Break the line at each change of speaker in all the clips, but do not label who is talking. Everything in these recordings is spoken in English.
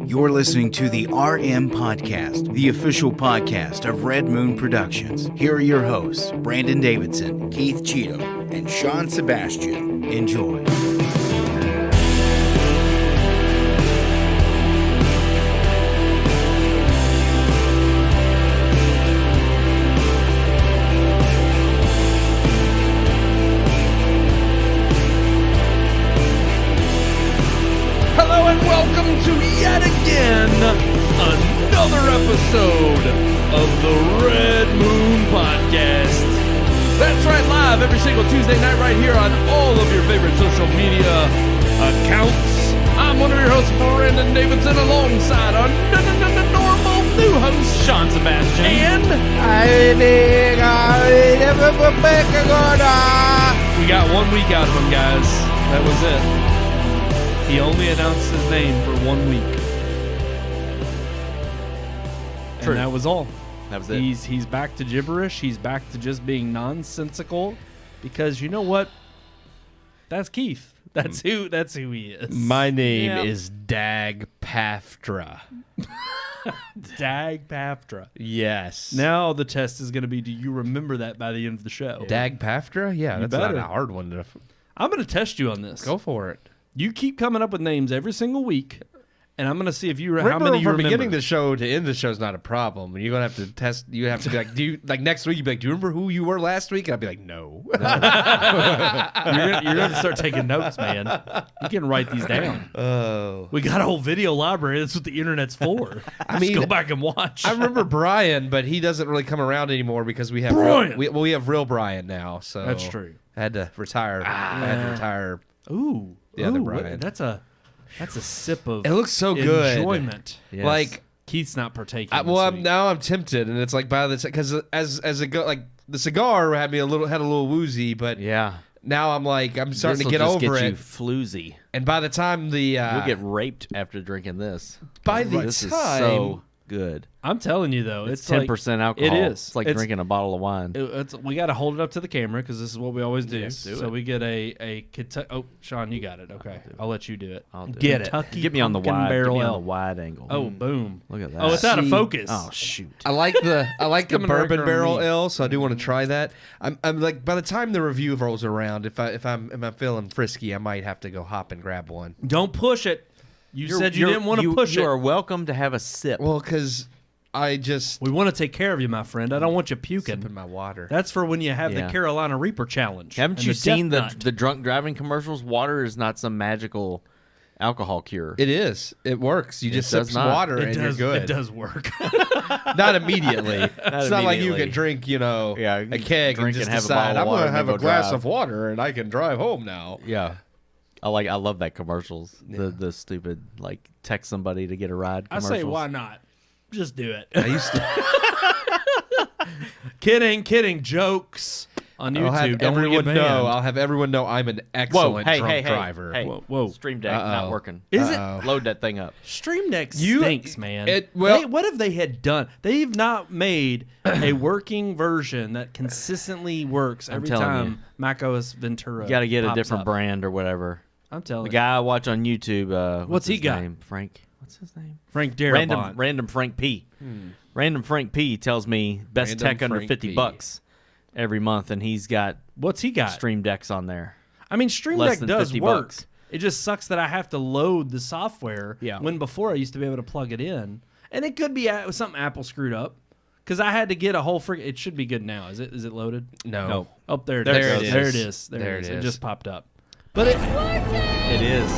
You're listening to the RMPodcast, the official podcast of Red Moon Productions. Here are your hosts, Brandon Davidson, Keith Cheatham, and Sean Sebastian. Enjoy.
Another episode of the Red Moon Podcast. That's right, live every single Tuesday night right here on all of your favorite social media accounts. I'm one of your hosts, Brandon Davidson, alongside our normal new host, Sean Sebastian. And we got 1 week out of him, guys. That was it. He only announced his name for 1 week. And that was all.
That was it.
He's back to gibberish. He's back to just being nonsensical. Because you know what? That's Keith. That's who he is.
My name is Dagpaftra.
Dagpaftra.
Yes.
Now the test is going to be, do you remember that by the end of the show?
Dagpaftra? Yeah, that's not a hard one.
I'm going to test you on this.
Go for it.
You keep coming up with names every single week. And I'm going to see if you
how many you remember. From beginning
the
the show to end the show is not a problem. You're going to have to test. You have to be like, next week you'd be like, do you remember who you were last week? And I'd be like, no.
You're going to have to start taking notes, man. You can write these down.
Oh.
We got a whole video library. That's what the internet's for. I mean, go back and watch.
I remember Brian, but he doesn't really come around anymore because we have we have real Brian now. So
that's true.
I had to retire. I had to retire.
Ooh,
the other Brian.
That's a sip of
it looks so good
enjoyment.
Yes. Like
Keith's not partaking.
Now I'm tempted, and it's like by the because as it go, like the cigar had a little woozy, but now I'm like I'm starting to get over it.
You floozy,
and by the time
you'll get raped after drinking this.
This
is so good.
I'm telling you though,
it's 10% alcohol.
It is.
It's like drinking a bottle of wine.
We got to hold it up to the camera because this is what we always do.
Yes, do
so
it.
we get a Kentucky. Oh, Sean, you got it. Okay, I'll let you do it.
I'll do
get
it.
Kentucky
Get me on the wide.
barrel
Get me on
ale.
the wide angle.
Oh, boom!
Look at that.
Oh, it's out of focus.
Oh, shoot!
I like the bourbon barrel
me.
ale, so I do want to try that. I'm like by the time the review rolls around, if I'm feeling frisky, I might have to go hop and grab one.
Don't push it. You said you didn't want to push it.
You are welcome to have a sip.
Well, because we
want to take care of you, my friend. I don't want you puking.
Sipping my water.
That's for when you have the Carolina Reaper challenge.
Haven't you seen the drunk driving commercials? Water is not some magical alcohol cure.
It is. It works. You just sip some water and you're good.
It does work.
Not immediately. It's not like you can drink, a keg and just decide I'm going to have a glass of water and I can drive home now.
Yeah. I love that commercials. Yeah. The stupid text somebody to get a ride commercials.
I say why not? Just do it.
I used to.
Kidding. Jokes on YouTube.
I'll have everyone know I'm an excellent drunk driver.
Hey, whoa. Stream Deck not working.
Is it?
Load that thing up.
Stream Deck stinks, man. What if they had done? They've not made a working version that consistently works every time macOS Ventura.
You got to get a different brand or whatever.
I'm telling you.
The guy I watch on YouTube.
What's he got?
Frank. What's his name?
Frank Darabont.
Random Frank P. Random Frank P tells me best tech under $50 every month, and he's got
what's he got?
Stream Decks on there.
I mean, Stream Deck does work. It just sucks that I have to load the software. Yeah. When before I used to be able to plug it in, and it could be something Apple screwed up because I had to get a whole It should be good now. Is it loaded?
No.
Oh, there it is. It just popped up. But
it is.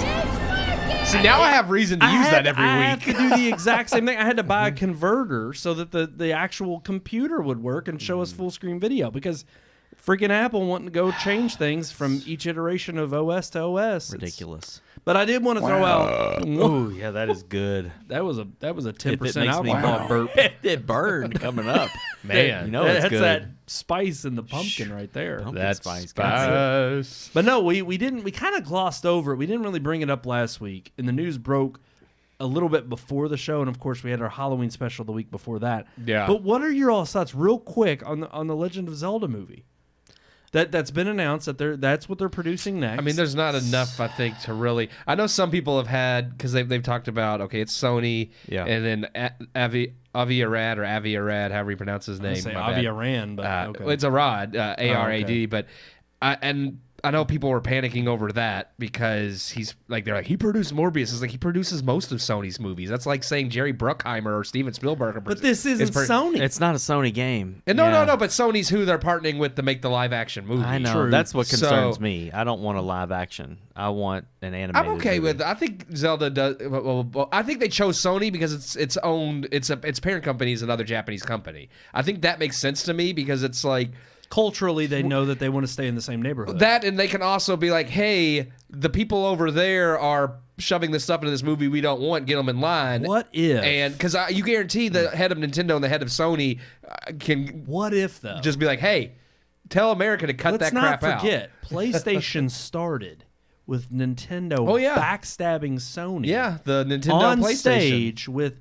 See, now I have reason to use that every week.
I have to do the exact same thing. I had to buy a converter so that the actual computer would work and show us full screen video because freaking Apple wanting to go change things from each iteration of OS to OS.
Ridiculous.
But I did want to throw out.
Oh yeah, that is good.
That was a 10% alcohol burp.
It burned coming up,
man.
It's
that's
good.
that spice in the pumpkin right there.
That's spice.
But no, we didn't. We kind of glossed over it. We didn't really bring it up last week, and the news broke a little bit before the show, and of course we had our Halloween special the week before that.
Yeah.
But what are your all thoughts, real quick, on the Legend of Zelda movie?
That's been announced that's what they're producing next.
I mean, there's not enough, I think, to really. I know some people have had because they've talked about it's Sony, and then Aviarad, however you pronounce his name.
Say Aviarad, but
it's Arad, ARAD, but I know people were panicking over that because they're like, he produced Morbius. It's like he produces most of Sony's movies. That's like saying Jerry Bruckheimer or Steven Spielberg.
But this isn't Sony.
It's not a Sony game.
And no, but Sony's who they're partnering with to make the live action movie.
I know.
True.
That's what concerns me. I don't want a live action. I want an animated
I'm okay
movie.
with. I think Zelda does. Well, I think they chose Sony because it's owned. Its parent company is another Japanese company. I think that makes sense to me because it's like.
Culturally, they know that they want to stay in the same neighborhood.
That, and they can also be like, hey, the people over there are shoving this stuff into this movie we don't want, get them in line.
What if?
And because you guarantee the head of Nintendo and the head of Sony can.
What if, though?
Just be like, hey, tell America to cut that crap out.
Let's not forget, PlayStation started with Nintendo backstabbing Sony.
Yeah, the Nintendo
on
PlayStation.
Stage with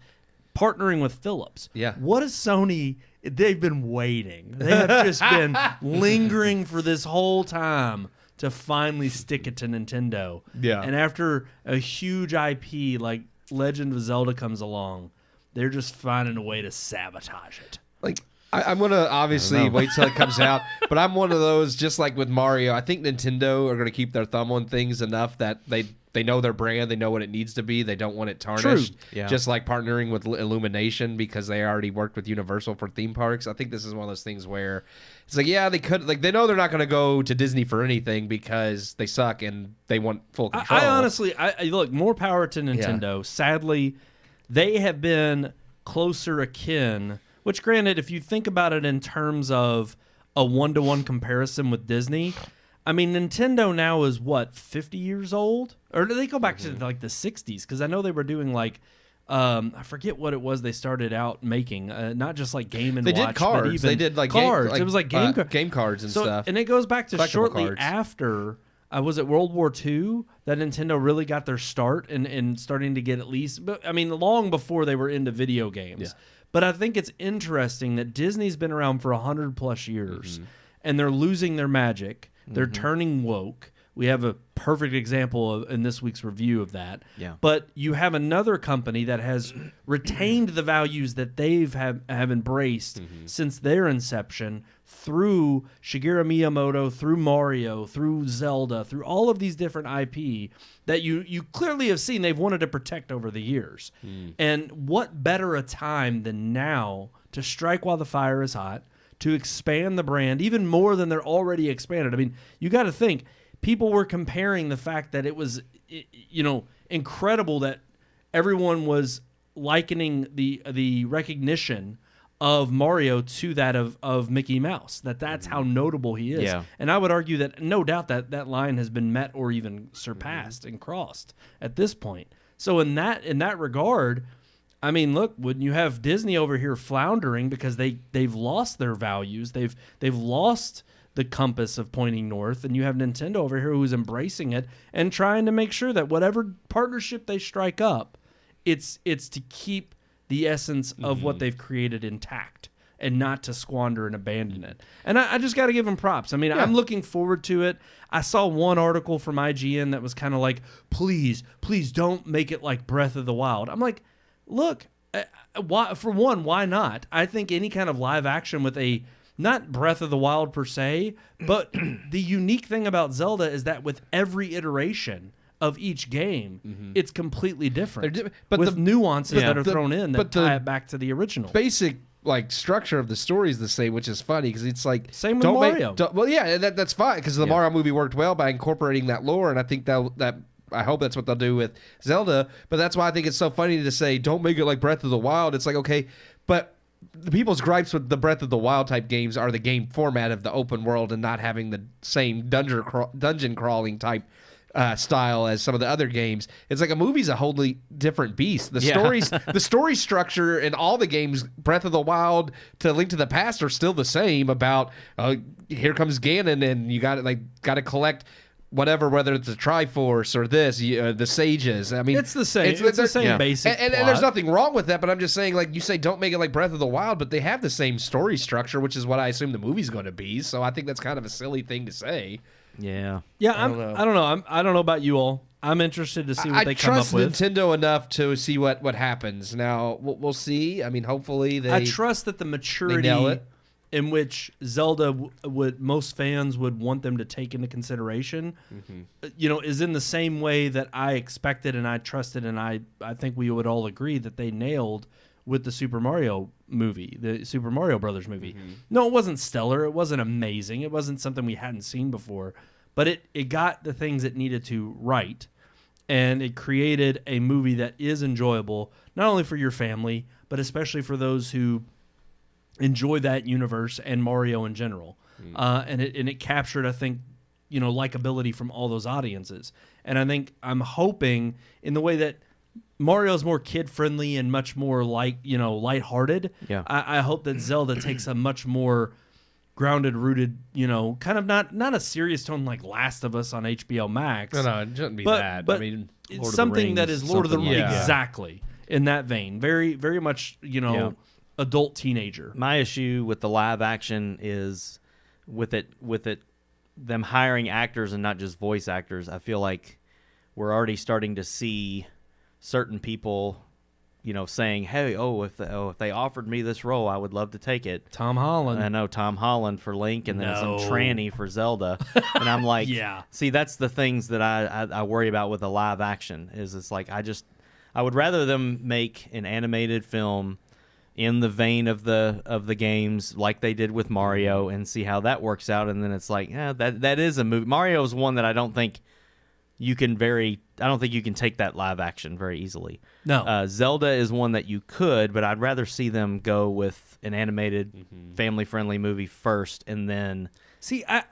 partnering with Philips.
Yeah.
What is Sony? They've been waiting. They have just been lingering for this whole time to finally stick it to Nintendo.
Yeah.
And after a huge IP like Legend of Zelda comes along, they're just finding a way to sabotage it.
Like, I'm going to obviously wait till it comes out, but I'm one of those, just like with Mario, I think Nintendo are going to keep their thumb on things enough that they know their brand, they know what it needs to be, they don't want it tarnished.
True.
Yeah.
Just like partnering with Illumination because they already worked with Universal for theme parks. I think this is one of those things where it's like, yeah, they could, like, they know they're not going to go to Disney for anything because they suck and they want full control.
I honestly, look, more power to Nintendo.
Yeah.
Sadly, they have been closer akin. Which, granted, if you think about it in terms of a one-to-one comparison with Disney, I mean, Nintendo now is, 50 years old? Or do they go back to, like, the 60s? Because I know they were doing, like, I forget what it was they started out making. Not just, like, Game & Watch.
They did cards.
But even
they did, like,
cards. It was, like, game
cards and stuff.
And it goes back to shortly
cards.
after... was it World War II that Nintendo really got their start in starting to get at least... But I mean, long before they were into video games.
Yeah.
But I think it's interesting that Disney's been around for 100+ years, and they're losing their magic. They're turning woke. We have a perfect example in this week's review of that.
Yeah.
But you have another company that has retained the values that they've have embraced since their inception through Shigeru Miyamoto, through Mario, through Zelda, through all of these different IP that you clearly have seen they've wanted to protect over the years. And what better a time than now to strike while the fire is hot, to expand the brand even more than they're already expanded. I mean, you got to think, people were comparing the fact that it was, incredible that everyone was likening the recognition of Mario to that of Mickey Mouse. That's how notable he is.
Yeah.
And I would argue that no doubt that line has been met or even surpassed and crossed at this point. So in that regard, I mean, look, when you have Disney over here floundering because they've lost their values, they've lost the compass of pointing north, and you have Nintendo over here who's embracing it and trying to make sure that whatever partnership they strike up, it's to keep the essence of what they've created intact and not to squander and abandon it. And I just got to give them props. I mean, I'm looking forward to it. I saw one article from IGN that was kind of like, please don't make it like Breath of the Wild. I'm like, look, why not? I think any kind of live action with not Breath of the Wild per se, but the unique thing about Zelda is that with every iteration of each game, it's completely different.
But
with nuances that are
the-
thrown in that
but the
tie it back to the original.
Basic like structure of the story is the same, which is funny because it's like
Same with Mario.
That's fine because the Mario movie worked well by incorporating that lore, and I think that I hope that's what they'll do with Zelda. But that's why I think it's so funny to say don't make it like Breath of the Wild. It's like, okay, but the people's gripes with the Breath of the Wild type games are the game format of the open world and not having the same dungeon crawling type style as some of the other games. It's like a movie's a wholly different beast. The story structure in all the games, Breath of the Wild to Link to the Past, are still the same. About here comes Ganon, and you got to collect whatever, whether it's the Triforce or the Sages. I mean,
it's the same. It's the same basic
and there's nothing wrong with that, but I'm just saying, like you say, don't make it like Breath of the Wild, but they have the same story structure, which is what I assume the movie's going to be. So I think that's kind of a silly thing to say.
Yeah.
I don't know. I don't know about you all. I'm interested to see what they come up with.
I trust Nintendo enough to see what happens. Now, we'll see. I mean, hopefully
I trust that the maturity in which Zelda most fans would want them to take into consideration, is in the same way that I expected and I trusted, and I think we would all agree that they nailed with the Super Mario movie, the Super Mario Brothers movie. No, it wasn't stellar. It wasn't amazing. It wasn't something we hadn't seen before. But it got the things it needed to right, and it created a movie that is enjoyable, not only for your family, but especially for those who enjoy that universe and Mario in general. And it captured, I think, likability from all those audiences. And I think I'm hoping in the way that Mario's more kid-friendly and much more lighthearted. Yeah. I hope that Zelda takes a much more grounded, rooted, kind of not a serious tone like Last of Us on HBO Max.
No, it shouldn't be that.
But
I mean,
it's something that is Lord of the Rings. Exactly. In that vein. Very, very much, adult teenager.
My issue with the live action is with them hiring actors and not just voice actors. I feel like we're already starting to see certain people saying, hey, if they offered me this role, I would love to take it.
Tom Holland.
I know Tom Holland for Link, and then some tranny for Zelda. And I'm like, see, that's the things that I worry about with a live action. Is it's like I would rather them make an animated film in the vein of the games like they did with Mario and see how that works out. And then it's like, that is a movie. Mario is one that I don't think you can take that live action very easily.
No.
Zelda is one that you could, but I'd rather see them go with an animated, family-friendly movie first, and then...
See, I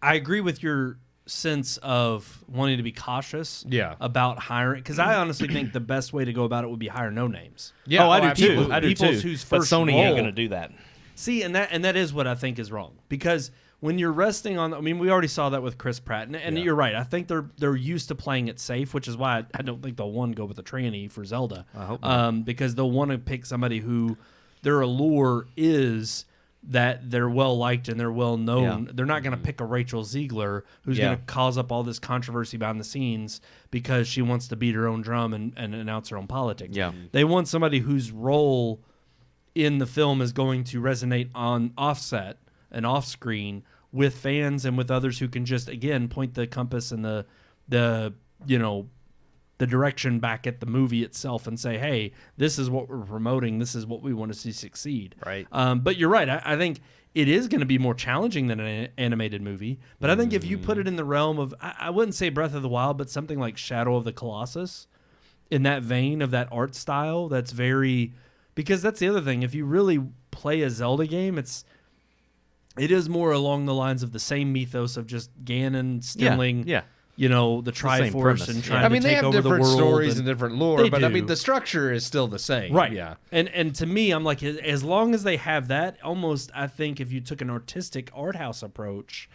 agree with your sense of wanting to be cautious about hiring, because I honestly think the best way to go about it would be hire no names.
Yeah, I do too. But Sony ain't going to do that.
See, and that is what I think is wrong, because when you're resting on, I mean, we already saw that with Chris Pratt, and you're right. I think they're used to playing it safe, which is why I don't think they'll go with a tranny for Zelda.
I hope not.
Because they'll want to pick somebody who their allure is that they're well liked and they're well known. Yeah. They're not going to pick a Rachel Ziegler who's going to cause up all this controversy behind the scenes because she wants to beat her own drum and announce her own politics.
Yeah.
They want somebody whose role in the film is going to resonate on offset and off screen with fans and with others who can just, again, point the compass and the direction back at the movie itself and say, hey, this is what we're promoting. This is what we want to see succeed.
Right.
But you're right. I think it is going to be more challenging than an animated movie. But I think if you put it in the realm of, I wouldn't say Breath of the Wild, but something like Shadow of the Colossus, in that vein of that art style, that's very, because that's the other thing. If you really play a Zelda game, it is more along the lines of the same mythos of just Ganon stealing, the Triforce and trying to take over the world.
They have different stories and different lore, but
do.
I mean, the structure is still the same.
Right.
Yeah.
And to me, I'm like, as long as they have that, almost, I think if you took an artistic art house approach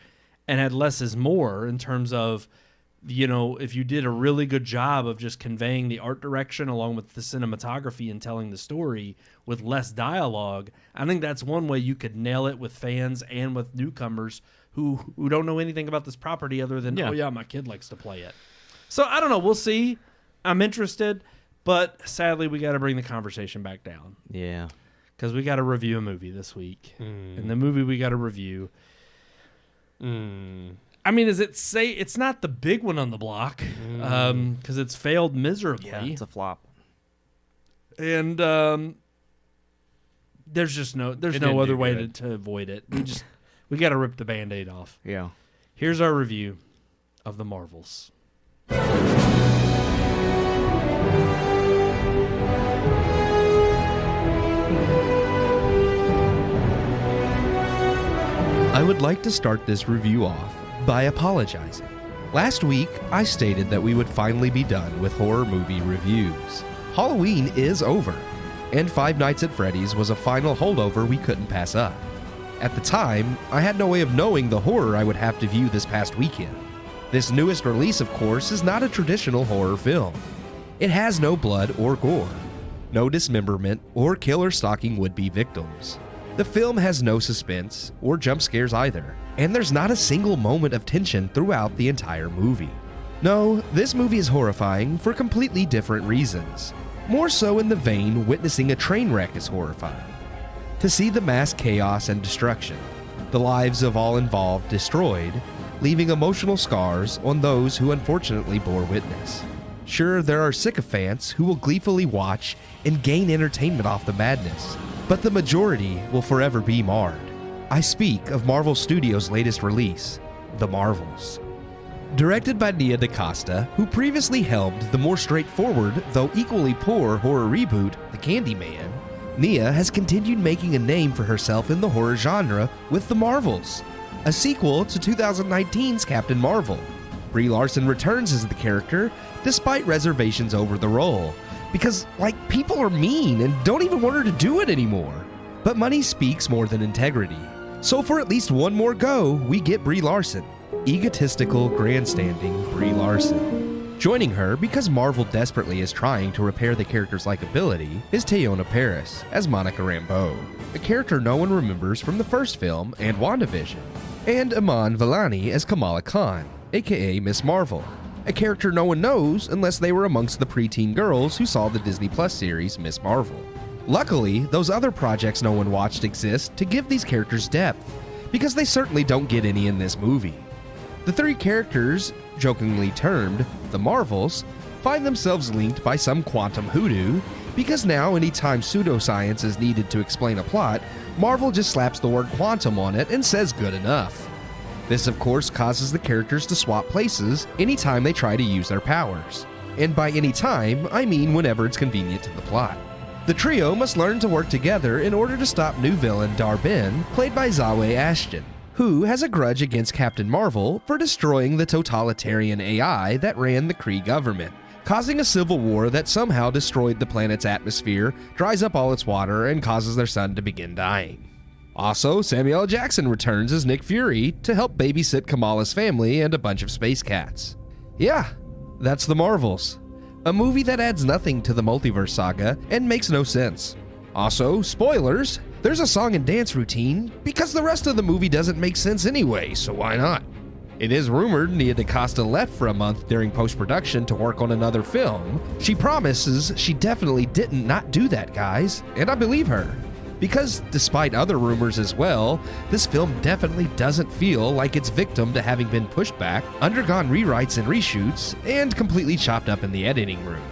and had less is more in terms of, if you did a really good job of just conveying the art direction along with the cinematography and telling the story with less dialogue, I think that's one way you could nail it with fans and with newcomers who don't know anything about this property other than, my kid likes to play it. So I don't know. We'll see. I'm interested, but sadly we got to bring the conversation back down.
Yeah.
Because we got to review a movie this week. And the movie we got to review... I mean, it's not the big one on the block because it's failed miserably.
Yeah, it's a flop.
And there's no other way to avoid it. We got to rip the Band-Aid off.
Yeah.
Here's our review of The Marvels.
I would like to start this review off by apologizing. Last week, I stated that we would finally be done with horror movie reviews. Halloween is over, and Five Nights at Freddy's was a final holdover we couldn't pass up. At the time, I had no way of knowing the horror I would have to view this past weekend. This newest release, of course, is not a traditional horror film. It has no blood or gore, no dismemberment or killer stalking would-be victims. The film has no suspense or jump scares either, and there's not a single moment of tension throughout the entire movie. No, this movie is horrifying for completely different reasons. More so in the vein witnessing a train wreck is horrifying. To see the mass chaos and destruction, the lives of all involved destroyed, leaving emotional scars on those who unfortunately bore witness. Sure, there are sycophants who will gleefully watch and gain entertainment off the madness, but the majority will forever be marred. I speak of Marvel Studios' latest release, The Marvels. Directed by Nia DaCosta, who previously helmed the more straightforward, though equally poor horror reboot, The Candyman, Nia has continued making a name for herself in the horror genre with The Marvels, a sequel to 2019's Captain Marvel. Brie Larson returns as the character, despite reservations over the role, because, people are mean and don't even want her to do it anymore. But money speaks more than integrity. So for at least one more go, we get Brie Larson. Egotistical, grandstanding Brie Larson. Joining her, because Marvel desperately is trying to repair the character's likability, is Teyonah Parris as Monica Rambeau, a character no one remembers from the first film and WandaVision, and Iman Vellani as Kamala Khan, aka Miss Marvel, a character no one knows unless they were amongst the preteen girls who saw the Disney Plus series Miss Marvel. Luckily, those other projects no one watched exist to give these characters depth, because they certainly don't get any in this movie. The three characters, jokingly termed the Marvels, find themselves linked by some quantum hoodoo, because now anytime pseudoscience is needed to explain a plot, Marvel just slaps the word quantum on it and says good enough. This of course causes the characters to swap places anytime they try to use their powers. And by any time, I mean whenever it's convenient to the plot. The trio must learn to work together in order to stop new villain Dar-Benn, played by Zawe Ashton, who has a grudge against Captain Marvel for destroying the totalitarian AI that ran the Kree government, causing a civil war that somehow destroyed the planet's atmosphere, dries up all its water, and causes their sun to begin dying. Also, Samuel L. Jackson returns as Nick Fury to help babysit Kamala's family and a bunch of space cats. Yeah, that's The Marvels. A movie that adds nothing to the multiverse saga and makes no sense. Also, spoilers, there's a song and dance routine because the rest of the movie doesn't make sense anyway, so why not? It is rumored Nia DaCosta left for a month during post-production to work on another film. She promises she definitely didn't not do that, guys, and I believe her. Because, despite other rumors as well, this film definitely doesn't feel like it's victim to having been pushed back, undergone rewrites and reshoots, and completely chopped up in the editing room.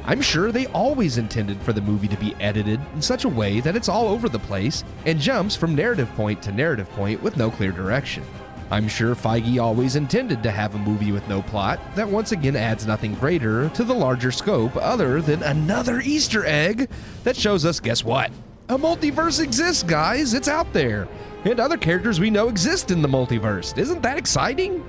I'm sure they always intended for the movie to be edited in such a way that it's all over the place and jumps from narrative point to narrative point with no clear direction. I'm sure Feige always intended to have a movie with no plot that once again adds nothing greater to the larger scope other than another Easter egg that shows us, guess what? A multiverse exists, guys. It's out there. And other characters we know exist in the multiverse. Isn't that exciting?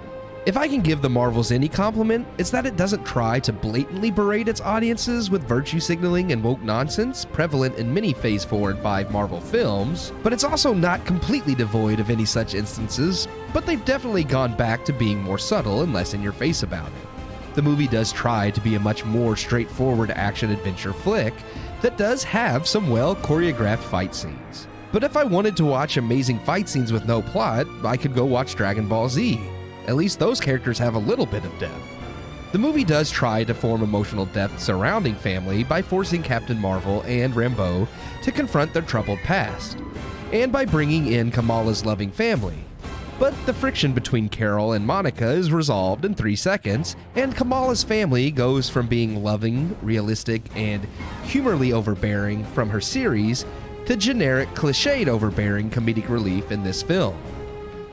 If I can give The Marvels any compliment, it's that it doesn't try to blatantly berate its audiences with virtue signaling and woke nonsense prevalent in many Phase 4 and 5 Marvel films, but it's also not completely devoid of any such instances, but they've definitely gone back to being more subtle and less in your face about it. The movie does try to be a much more straightforward action-adventure flick that does have some well-choreographed fight scenes. But if I wanted to watch amazing fight scenes with no plot, I could go watch Dragon Ball Z. At least those characters have a little bit of depth. The movie does try to form emotional depth surrounding family by forcing Captain Marvel and Rambeau to confront their troubled past, and by bringing in Kamala's loving family. But the friction between Carol and Monica is resolved in 3 seconds, and Kamala's family goes from being loving, realistic, and humorly overbearing from her series to generic, cliched overbearing comedic relief in this film.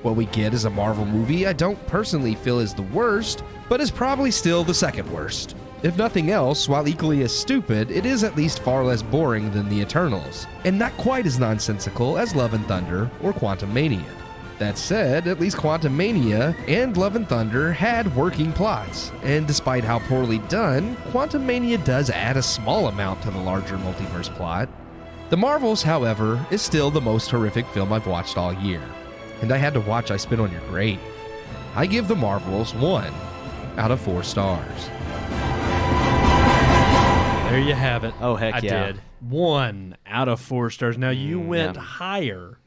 What we get is a Marvel movie I don't personally feel is the worst, but is probably still the second worst. If nothing else, while equally as stupid, it is at least far less boring than The Eternals, and not quite as nonsensical as Love and Thunder or Quantumania. That said, at least Quantumania and Love and Thunder had working plots, and despite how poorly done, Quantumania does add a small amount to the larger multiverse plot. The Marvels, however, is still the most horrific film I've watched all year. And I had to watch I Spit on Your Grave. I give The Marvels 1 out of 4 stars.
There you have it.
Oh, heck
I
yeah.
did. 1 out of 4 stars. Now, you went higher.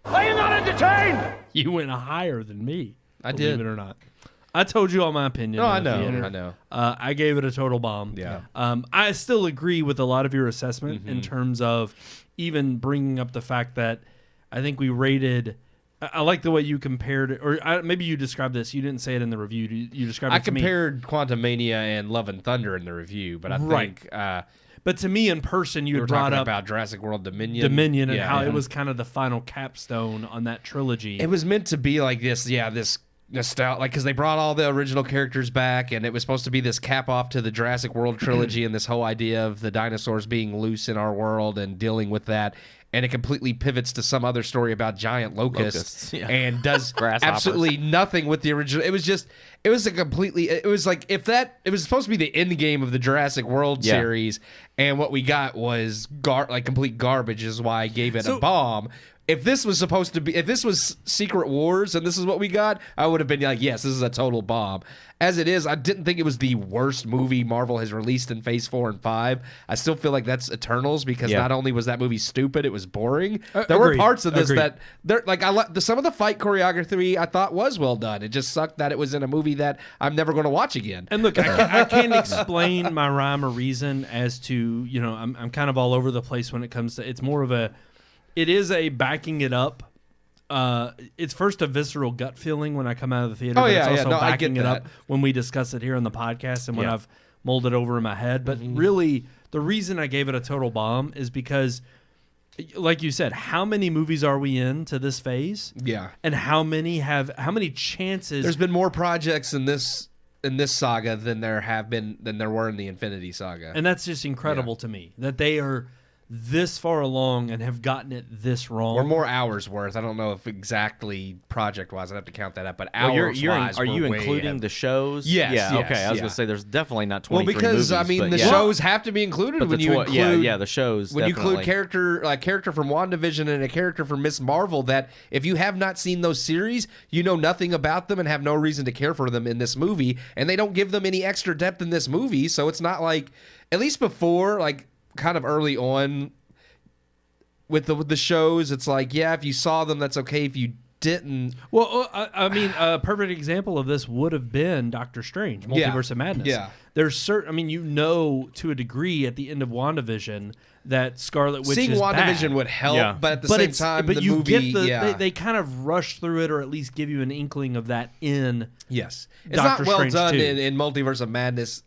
Are you not entertained?
You went higher than me.
I
believe
did.
it or not. I told you all my opinion.
No,
in the
I know.
theater.
I know.
I gave it a total bomb.
Yeah.
I still agree with a lot of your assessment in terms of even bringing up the fact that I think we rated. I like the way you compared it, or maybe you described this. You didn't say it in the review. You described it to me.
I compared Quantum Mania and Love and Thunder in the review, but I think
But to me, in person, you
we were
had brought
talking
up
about Jurassic World Dominion.
and how it was kind of the final capstone on that trilogy.
It was meant to be like this, this nostalgia, like because they brought all the original characters back, and it was supposed to be this cap off to the Jurassic World trilogy and this whole idea of the dinosaurs being loose in our world and dealing with that. And it completely pivots to some other story about giant locusts and does absolutely nothing with the original. It was like it was supposed to be the end game of the Jurassic World series, and what we got was complete garbage. Is why I gave it a bomb. If this was Secret Wars and this is what we got, I would have been like, yes, this is a total bomb. As it is, I didn't think it was the worst movie Marvel has released in Phase 4 and 5. I still feel like that's Eternals because not only was that movie stupid, it was boring. There were parts of this that some of the fight choreography I thought was well done. It just sucked that it was in a movie that I'm never going to watch again.
And look, I can't explain my rhyme or reason as to, I'm kind of all over the place when it comes to, it's more of it is a backing it up. It's first a visceral gut feeling when I come out of the theater. But it's also backing it up when we discuss it here on the podcast and when I've mulled it over in my head. But really, the reason I gave it a total bomb is because, like you said, how many movies are we in to this phase?
Yeah.
And how many chances?
There's been more projects in this saga than there were in the Infinity Saga.
And that's just incredible to me that they are this far along and have gotten it this wrong.
Or more hours worth. I don't know if exactly project-wise. I'd have to count that up. But hours-wise,
are you including the shows?
Yes.
Yeah, okay. I was going to say there's definitely not 23 movies.
Well, because, the shows have to be included when you include...
the shows,
when you include character from WandaVision and a character from Miss Marvel that if you have not seen those series, you know nothing about them and have no reason to care for them in this movie. And they don't give them any extra depth in this movie. So it's not like... At least before, kind of early on with the shows, it's like, if you saw them, that's okay. If you didn't...
Well, I mean, a perfect example of this would have been Doctor Strange, Multiverse of Madness.
Yeah.
There's certain... I mean, to a degree at the end of WandaVision that Scarlet Witch
Seeing
is
WandaVision
bad.
would help, but at the same time,
but
the
you
movie...
get they kind of rush through it or at least give you an inkling of that in
Yes. It's
Doctor
not well
Strange
done
2.
in Multiverse of Madness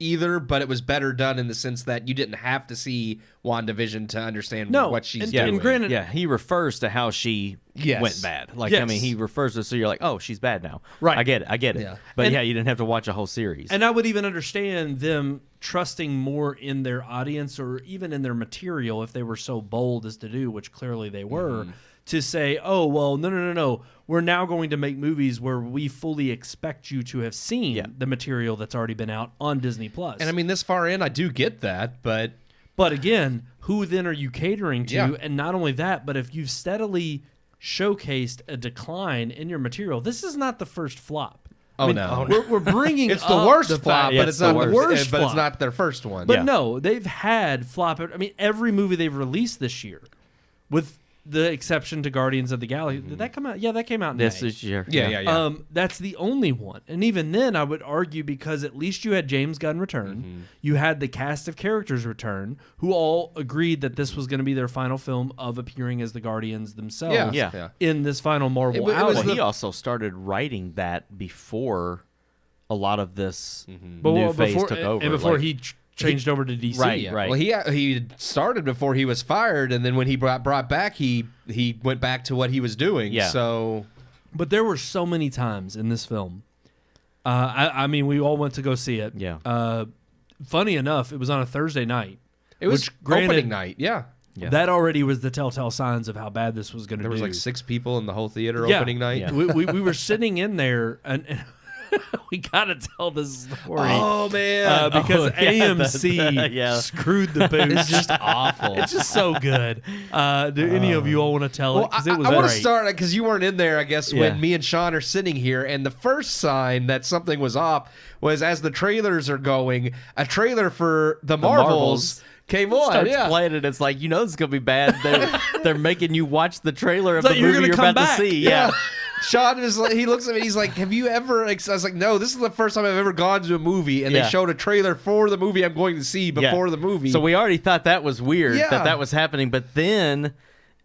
either, but it was better done in the sense that you didn't have to see WandaVision to understand what she's doing.
And granted,
he refers to how she went bad. I mean, he refers to so you're like, oh, she's bad now.
Right.
I get it.
Yeah.
But you didn't have to watch a whole series.
And I would even understand them trusting more in their audience or even in their material if they were so bold as to do, which clearly they were, to say, oh, well, no. We're now going to make movies where we fully expect you to have seen the material that's already been out on Disney+.
And I mean, this far in, I do get that, but...
But again, who then are you catering to?
Yeah.
And not only that, but if you've steadily showcased a decline in your material, this is not the first flop.
No.
We're bringing
it's the worst flop, but it's not
the worst
but it's not their first one.
But no, they've had flop. I mean, every movie they've released this year, with the exception to Guardians of the Galaxy. Did that come out? Yeah, that came out in
this
May.
year.
Yeah.
That's the only one. And even then, I would argue because at least you had James Gunn return. You had the cast of characters return, who all agreed that this was going to be their final film of appearing as the Guardians themselves in this final Marvel album.
He also started writing that before a lot of this new phase took over.
And before he changed over to DC.
Right.
Well, he started before he was fired, and then when he brought back, he went back to what he was doing.
Yeah.
So,
but there were so many times in this film. I mean, we all went to go see it.
Yeah.
Funny enough, it was on a Thursday night.
It was opening night. Yeah.
That already was the telltale signs of how bad this was going to be.
There was like 6 people in the whole theater opening night.
Yeah. we were sitting in there and we gotta tell this story.
Oh man,
because AMC screwed the boots.
it's just awful.
It's just so good. Do any of you all want to tell it? Because it was
I want to
great.
start because you weren't in there, I guess, when me and Sean are sitting here, and the first sign that something was off was as the trailers are going, a trailer for the Marvels came on.
Starts playing it. It's like, you know, this is gonna be bad. They're making you watch the trailer of
It's
the
like you're
movie
gonna
you're
come
about
back.
to see. Yeah.
Sean is like, he looks at me, he's like, have you ever, I was like, no, this is the first time I've ever gone to a movie, and they showed a trailer for the movie I'm going to see before the movie.
So we already thought that was weird that was happening, but then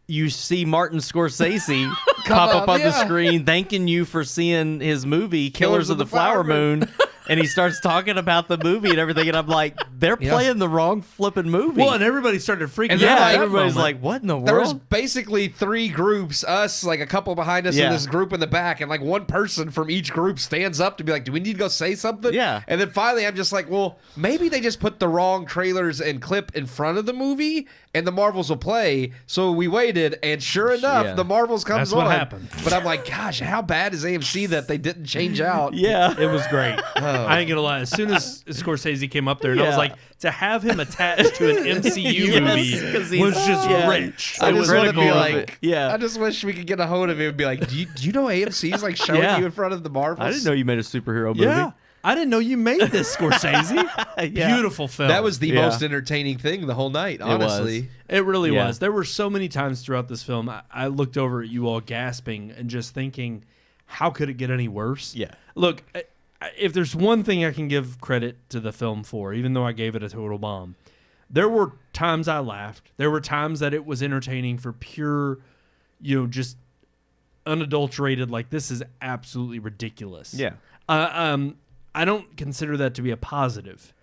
you see Martin Scorsese pop up on the screen thanking you for seeing his movie, Killers of the Flower Moon. And he starts talking about the movie and everything, and I'm like, they're playing the wrong flipping movie.
Well, and everybody started freaking
And
out.
everybody's like, what in the world?
there was basically 3 groups, us, like a couple behind us, and this group in the back, and like one person from each group stands up to be like, do we need to go say something?
Yeah.
And then finally I'm just like, well, maybe they just put the wrong trailers and clip in front of the movie, and the Marvels will play. So we waited, and sure enough, the Marvels comes on.
That's what happened.
But I'm like, gosh, how bad is AMC that they didn't change out?
It was great. I ain't gonna lie. As soon as Scorsese came up there, and I was like, to have him attached to an MCU movie was just rich.
I
It was
just want to be
critical of
like,
it.
I just wish we could get a hold of him and be like, do you know AMC's like showing you in front of the Marvels?
I didn't know you made a superhero movie.
Yeah. I didn't know you made this, Scorsese. Beautiful film.
That was the most entertaining thing the whole night, honestly.
It really was. There were so many times throughout this film I looked over at you all gasping and just thinking, how could it get any worse?
Yeah.
Look, if there's one thing I can give credit to the film for, even though I gave it a total bomb, there were times I laughed. There were times that it was entertaining for pure, just unadulterated, like, this is absolutely ridiculous.
Yeah.
I don't consider that to be a positive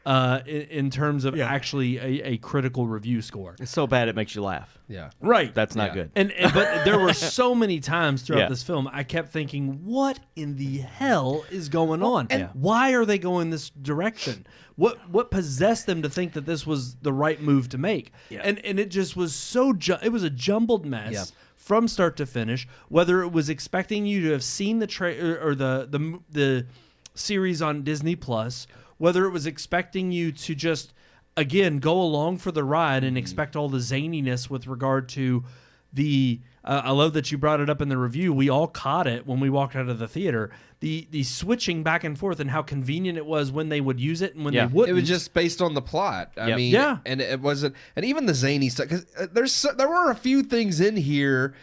in terms of actually a critical review score.
It's so bad it makes you laugh.
Yeah.
Right.
That's not good.
But there were so many times throughout this film I kept thinking, what in the hell is going on? And why are they going this direction? What possessed them to think that this was the right move to make? Yeah. And it just was it was a jumbled mess from start to finish, whether it was expecting you to have seen the trailer or the series on Disney Plus, whether it was expecting you to just, again, go along for the ride and expect all the zaniness with regard to the I love that you brought it up in the review. We all caught it when we walked out of the theater. The switching back and forth and how convenient it was when they would use it and when they wouldn't.
It was just based on the plot. I mean, and it wasn't, and even the zany stuff, because there were a few things in here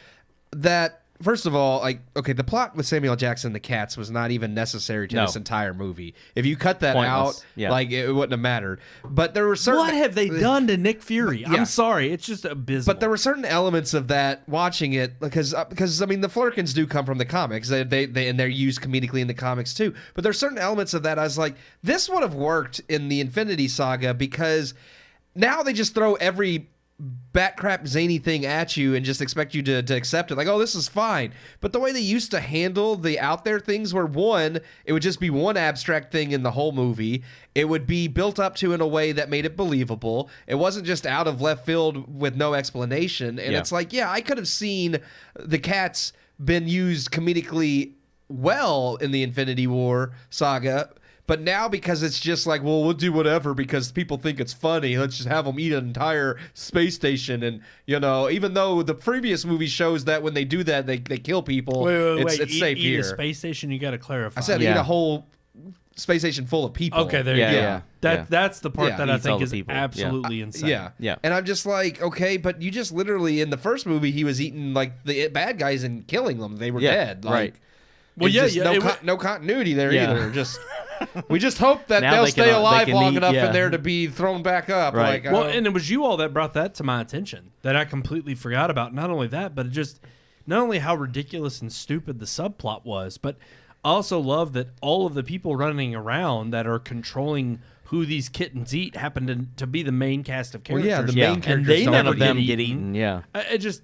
that, first of all, like, okay, the plot with Samuel Jackson, the cats, was not even necessary to this entire movie. If you cut that out, like, it wouldn't have mattered. But there were certain...
What have they done to Nick Fury? I'm sorry, it's just abysmal.
But there were certain elements of that, watching it, because I mean, the Flurkins do come from the comics. They and they're used comedically in the comics too. But there's certain elements of that I was like, this would have worked in the Infinity Saga, because now they just throw every bat crap zany thing at you and just expect you to accept it, like, oh, this is fine. But the way they used to handle the out there things were, one, it would just be one abstract thing in the whole movie. It would be built up to in a way that made it believable. It wasn't just out of left field with no explanation. And it's like, I could have seen the cats been used comedically well in the Infinity War saga. But now, because it's just like, well, we'll do whatever because people think it's funny. Let's just have them eat an entire space station. And, even though the previous movie shows that when they do that, they kill people.
Wait.
It's safe
eat
here.
a space station, you got to clarify.
I said eat a whole space station full of people.
Okay, there you go. That's the part that I think is absolutely insane.
Yeah. And I'm just like, okay, but you just literally, in the first movie, he was eating, like, the bad guys and killing them. They were dead. Like,
right.
Well, no continuity there either. Just... We just hope that
now
they'll
they
stay alive long
eat,
enough in there to be thrown back up.
Right.
Like,
well, and it was you all that brought that to my attention that I completely forgot about. Not only that, but it just not only how ridiculous and stupid the subplot was, but I also love that all of the people running around that are controlling who these kittens eat happen to be the main cast of characters.
Well, the main characters,
and they
none
never
of them
get eaten. Yeah.
It just...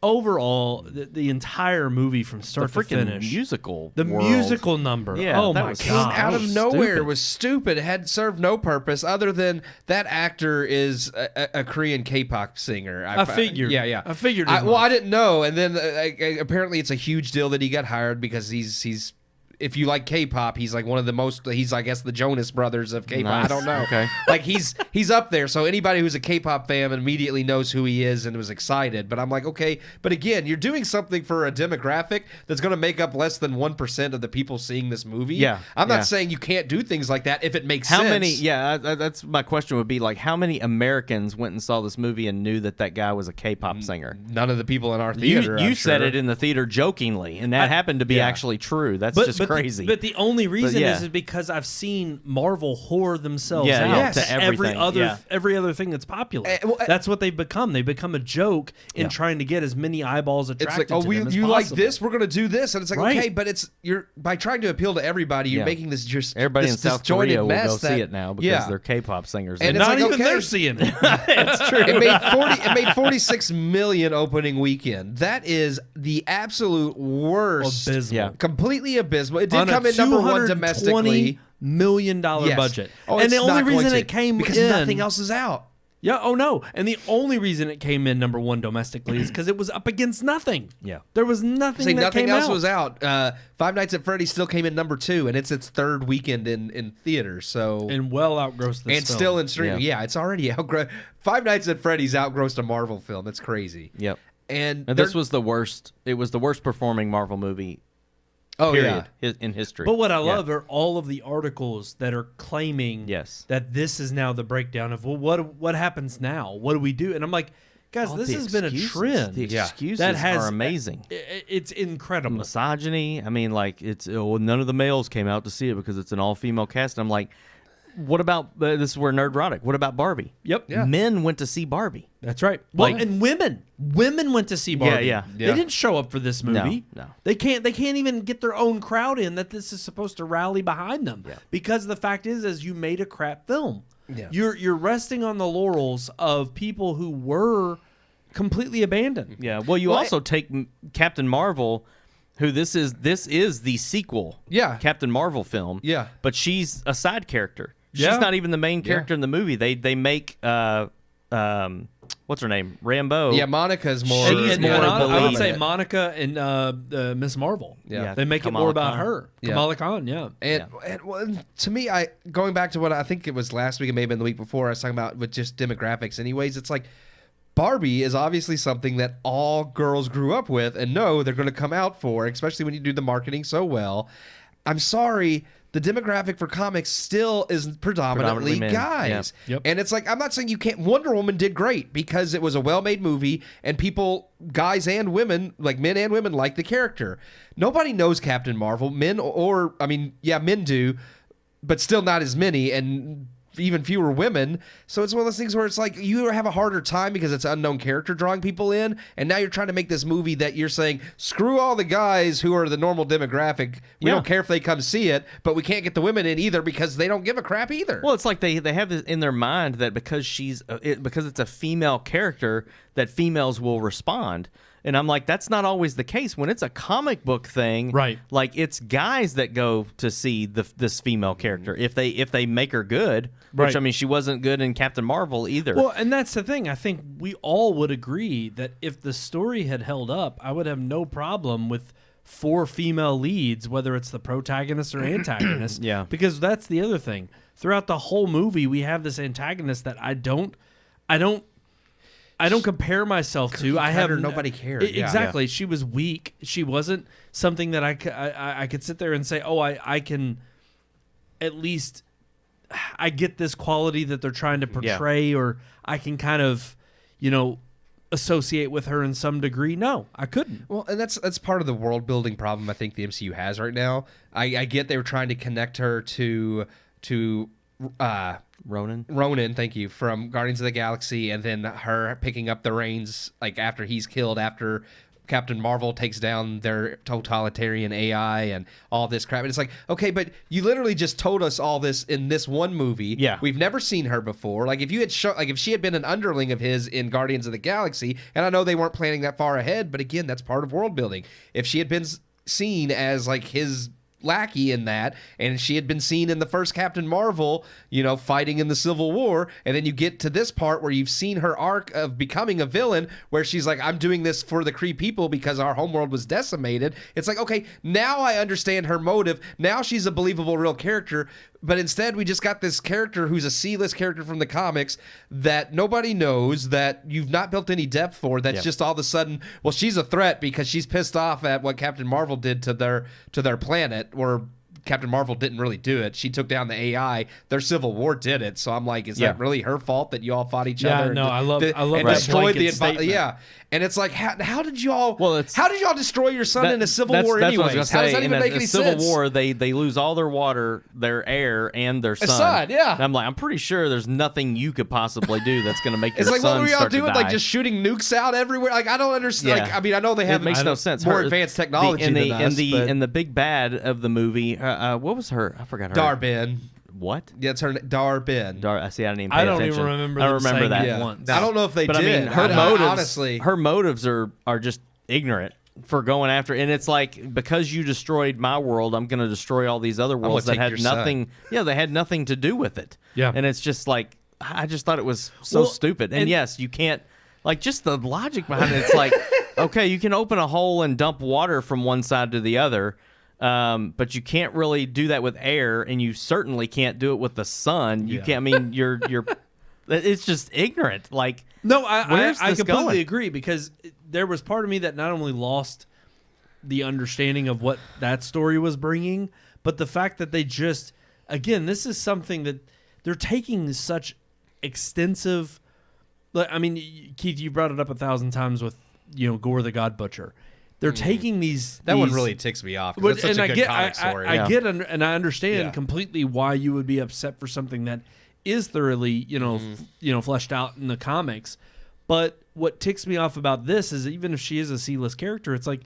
Overall, the entire movie from start to finish,
the
musical number, oh my god,
out of nowhere was stupid. It had served no purpose other than that actor is a Korean K-pop singer.
I figured, I figured.
I didn't know, and then apparently it's a huge deal that he got hired because he's if you like K-pop, he's like one of the most. He's I guess the Jonas Brothers of K-pop.
Nice.
I don't know.
Okay.
Like he's up there. So anybody who's a K-pop fan immediately knows who he is and was excited. But I'm like, okay. But again, you're doing something for a demographic that's going to make up less than 1% of the people seeing this movie.
Yeah.
I'm not saying you can't do things like that if it makes
How
sense.
many? Yeah, that's my question. Would be like, how many Americans went and saw this movie and knew that guy was a K-pop singer?
None of the people in our theater.
You
I'm
said
sure.
it in the theater jokingly, and that happened to be actually true. That's just crazy.
But the only reason
yeah.
is because I've seen Marvel whore themselves
Yeah,
out
yeah,
to
to everything,
every other thing that's popular.
well,
That's what they've become. They become a joke in trying to get as many eyeballs
It's
attracted
like, oh,
to them as
you like
possible.
this? We're going to do this, and it's like,
Right.
okay, but you're by trying to appeal to everybody, you're making this just
Everybody
this
in South
disjointed
Korea will
mess
go
that,
see it now because they're K-pop singers.
And
And
it's
not
like,
even
okay.
they're seeing it.
it's true.
It made 46 million opening weekend. That is the absolute worst.
Abysmal.
Yeah.
Completely abysmal. It did
On a
come in number one
$220
domestically.
million
Yes.
budget.
Oh,
and
it's
the only
not going
reason
to,
it came
because
in,
nothing else is out.
Yeah, oh no. And the only reason it came in number one domestically is because it was up against nothing.
Yeah.
There was nothing
Say
that
nothing
came
else
out.
was out. Five Nights at Freddy's still came in number 2, and it's its third weekend in theaters. So
And well outgrossed this
and
film.
still in streaming.
Yeah.
Yeah, it's already outgrown. Five Nights at Freddy's outgrossed a Marvel film. It's crazy.
Yep.
And
This was the worst. It was the worst performing Marvel movie.
oh
Period. In history.
But what I
Yeah.
love are all of the articles that are claiming
Yes.
that this is now the breakdown of, well, what happens now? What do we do? And I'm like, guys,
Oh,
this
the
has been a
excuses.
trend.
The
Yeah.
excuses
That has
are amazing.
It's incredible.
Misogyny. I mean, like none of the males came out to see it because it's an all-female cast. And I'm like, what about this is where Nerdrotic? What about Barbie?
Yep.
Yeah.
Men went to see Barbie.
That's right. Well,
Like-
and women went to see Barbie.
Yeah.
They didn't show up for this movie.
No.
They can't even get their own crowd in that this is supposed to rally behind them.
Yeah.
Because the fact is you made a crap film.
Yeah.
You're resting on the laurels of people who were completely abandoned.
Yeah. Well, you also take Captain Marvel, who this is the sequel.
Yeah.
Captain Marvel film.
Yeah.
But she's a side character. She's
Yeah.
not even the main character in the movie. They make what's her name? Rambeau.
Yeah, Monica's more.
She's
And
more
I would
believe
say
it.
Monica and Miss Marvel.
Yeah.
They make it
Kamala
more about
Khan.
her.
Yeah.
Kamala Khan, yeah.
And well, to me, going back to what I think it was last week and maybe in the week before, I was talking about with just demographics. Anyways, it's like Barbie is obviously something that all girls grew up with and know they're going to come out for, especially when you do the marketing so well. I'm sorry. The demographic for comics still is predominantly
men.
guys.
Yeah. Yep.
And it's like, I'm not saying you can't. Wonder Woman did great because it was a well-made movie and people, guys and women, like men and women, like the character. Nobody knows Captain Marvel. Men men do, but still not as many and even fewer women. So it's one of those things where it's like you have a harder time because it's an unknown character drawing people in, and now you're trying to make this movie that you're saying screw all the guys who are the normal demographic. We
Yeah.
don't care if they come see it, but we can't get the women in either because they don't give a crap either.
Well, it's like they have this in their mind that because because it's a female character that females will respond. And I'm like, that's not always the case. When it's a comic book thing,
Right.
Like it's guys that go to see this female character if they make her good. Which
Right.
I mean, she wasn't good in Captain Marvel either.
Well, and that's the thing. I think we all would agree that if the story had held up, I would have no problem with 4 female leads, whether it's the protagonist or antagonist.
Yeah.
Because that's the other thing. Throughout the whole movie, we have this antagonist that I don't compare myself to. I have
nobody cared. Yeah.
Exactly. She was weak. She wasn't something that I could sit there and say, oh, I can at least I get this quality that they're trying to portray, or I can kind of, associate with her in some degree. No, I couldn't.
Well, and that's part of the world building problem I think the MCU has right now. I get they were trying to connect her to Ronan, thank you, from Guardians of the Galaxy, and then her picking up the reins like after he's killed, after Captain Marvel takes down their totalitarian AI and all this crap. And it's like, okay, but you literally just told us all this in this one movie.
Yeah.
We've never seen her before. Like if you had if she had been an underling of his in Guardians of the Galaxy, and I know they weren't planning that far ahead, but again, that's part of world building. If she had been seen as like his lackey in that, and she had been seen in the first Captain Marvel, fighting in the Civil War, and then you get to this part where you've seen her arc of becoming a villain, where she's like, I'm doing this for the Kree people because our homeworld was decimated. It's like, okay, now I understand her motive. Now she's a believable real character. But instead, we just got this character who's a C-list character from the comics that nobody knows, that you've not built any depth for, that's just all of a sudden, well, she's a threat because she's pissed off at what Captain Marvel did to their planet, or Captain Marvel didn't really do it. She took down the AI. Their Civil War did it. So I'm like, is that really her fault that you all fought each other?
No, I love
and
that
destroyed the
statement.
Yeah. And it's like, how did y'all destroy your son in a Civil War
anyways?
How does that even make any sense?
In a Civil War, they lose all their water, their air, and their sun.
Yeah.
And I'm like, I'm pretty sure there's nothing you could possibly do that's going to make your
it's like,
son
what were y'all
start to
doing?
die.
Like just shooting nukes out everywhere? Like, I don't understand.
Yeah.
Like, I mean, I know they have
it makes no sense.
more advanced technology than us.
And the big bad of the movie, what was her? I forgot her.
Darbin.
What?
Yeah, it's her Darbin.
I see. I didn't even pay attention.
I don't even remember.
I remember that.
Yeah. Once.
I don't know if they did.
I mean, her motives.
Honestly,
her motives are just ignorant for going after. And it's like, because you destroyed my world, I'm going to destroy all these other worlds that had nothing. Yeah, they had nothing to do with it.
Yeah.
And it's just like, I just thought it was so stupid. And yes, you can't. Like, just the logic behind it. It's like, okay, you can open a hole and dump water from one side to the other. But you can't really do that with air, and you certainly can't do it with the sun. You can't. I mean, you're. It's just ignorant. Like,
no, I completely
going?
agree, because there was part of me that not only lost the understanding of what that story was bringing, but the fact that they just, again, this is something that they're taking such extensive. I mean, Keith, you brought it up 1,000 times with Gore the God Butcher. They're taking these.
That one really ticks me off. It's such a good comic story.
I get and I understand completely why you would be upset for something that is thoroughly, fleshed out in the comics. But what ticks me off about this is, even if she is a C-list character, it's like,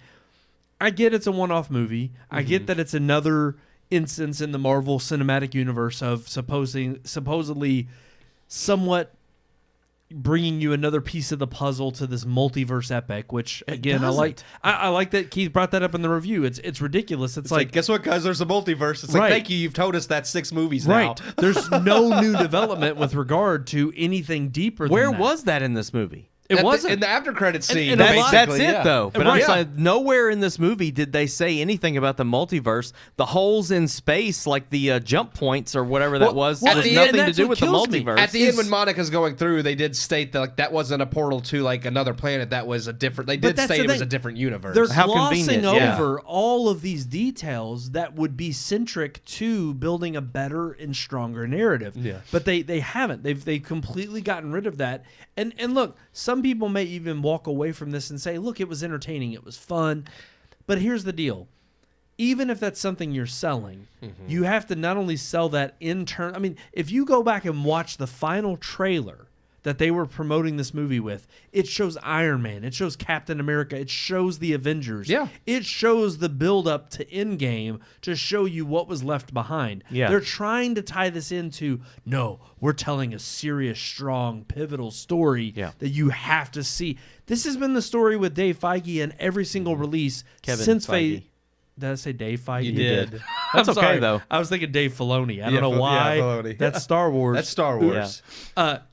I get it's a one-off movie. I get that it's another instance in the Marvel Cinematic Universe of supposedly somewhat bringing you another piece of the puzzle to this multiverse epic, which again, I like that Keith brought that up in the review. It's ridiculous. It's like,
guess what, guys? There's a multiverse. It's like, thank you. You've told us that 6 movies now.
Right. There's no new development with regard to anything deeper than that.
Where was that in this movie?
It wasn't.
In the after credits scene.
That's it, though. But
Right.
I'm saying, nowhere in this movie did they say anything about the multiverse. The holes in space, like the jump points or whatever that was nothing to do with the multiverse.
At the end, when Monica's going through, they did state that that wasn't a portal to like another planet. That was a different. They did state it was a different universe.
They're
How
glossing
convenient,
over all of these details that would be centric to building a better and stronger narrative.
Yeah.
But they haven't. They've completely gotten rid of that. And look, some people may even walk away from this and say, look, it was entertaining, it was fun. But here's the deal. Even if that's something you're selling, you have to not only sell that in turn. I mean, if you go back and watch the final trailer that they were promoting this movie with, it shows Iron Man, it shows Captain America, it shows the Avengers.
Yeah.
It shows the build up to Endgame to show you what was left behind.
Yeah.
They're trying to tie this into, no, we're telling a serious, strong, pivotal story that you have to see. This has been the story with Dave Feige in every single release since
Feige.
Did I say Dave Feige?
You did.
That's
I'm
okay,
sorry.
though.
I was thinking Dave Filoni. I don't know why.
Filoni.
That's Star Wars.
That's Star Wars.